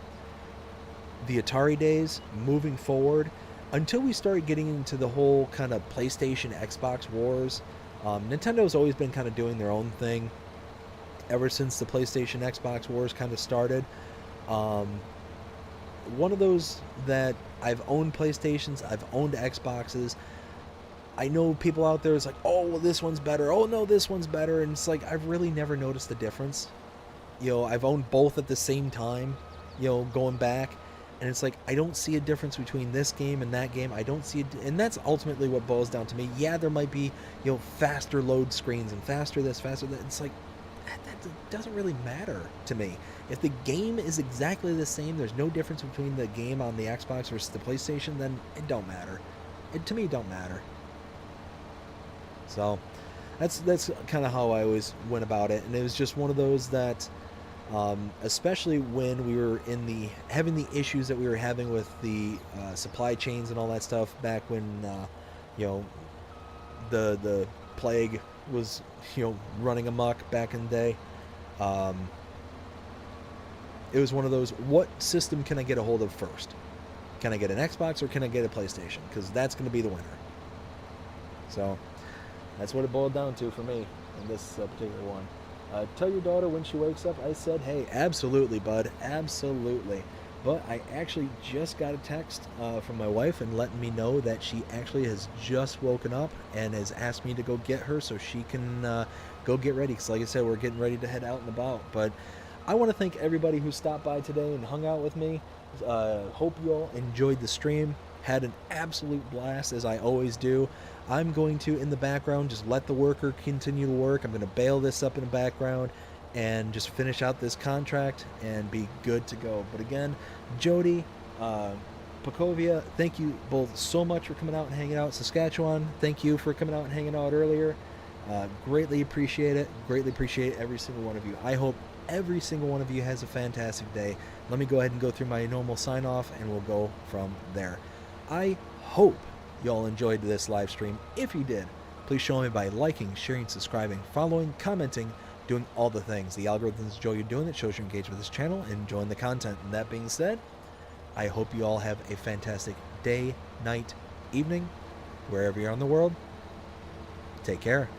the Atari days, moving forward, until we started getting into the whole kind of PlayStation, Xbox wars. Nintendo's always been kind of doing their own thing ever since the PlayStation, Xbox wars kind of started. One of those that I've owned PlayStations, I've owned Xboxes. I know people out there is like, "Oh, well, this one's better. Oh, no, this one's better." And it's like, I've really never noticed the difference. You know, I've owned both at the same time, you know, going back. And it's like, I don't see a difference between this game and that game. I don't see it. And that's ultimately what boils down to me. Yeah, there might be, you know, faster load screens and faster this, faster that. It's like, that doesn't really matter to me. If the game is exactly the same, there's no difference between the game on the Xbox versus the PlayStation, then it don't matter. To me, it don't matter. So that's kind of how I always went about it. And it was just one of those that, especially when we were having the issues that we were having with the supply chains and all that stuff back when, you know, the plague was, you know, running amok back in the day. It was one of those, what system can I get a hold of first? Can I get an Xbox or can I get a PlayStation? Because that's going to be the winner. So that's what it boiled down to for me in this particular one. Tell your daughter when she wakes up. I said, hey, absolutely, bud, absolutely. But I actually just got a text from my wife and letting me know that she actually has just woken up and has asked me to go get her so she can go get ready. Because like I said, we're getting ready to head out and about. But I want to thank everybody who stopped by today and hung out with me. Hope you all enjoyed the stream. Had an absolute blast, as I always do. I'm going to, in the background, just let the worker continue to work. I'm going to bail this up in the background and just finish out this contract and be good to go. But again, Jody, Pacovia, thank you both so much for coming out and hanging out. Saskatchewan, thank you for coming out and hanging out earlier. Greatly appreciate it. Greatly appreciate every single one of you. I hope every single one of you has a fantastic day. Let me go ahead and go through my normal sign off and we'll go from there. I hope y'all enjoyed this live stream. If you did, please show me by liking, sharing, subscribing, following, commenting, doing all the things. The algorithms enjoy you doing it, shows you're engaged with this channel and enjoying the content. And that being said, I hope you all have a fantastic day, night, evening, wherever you're in the world. Take care.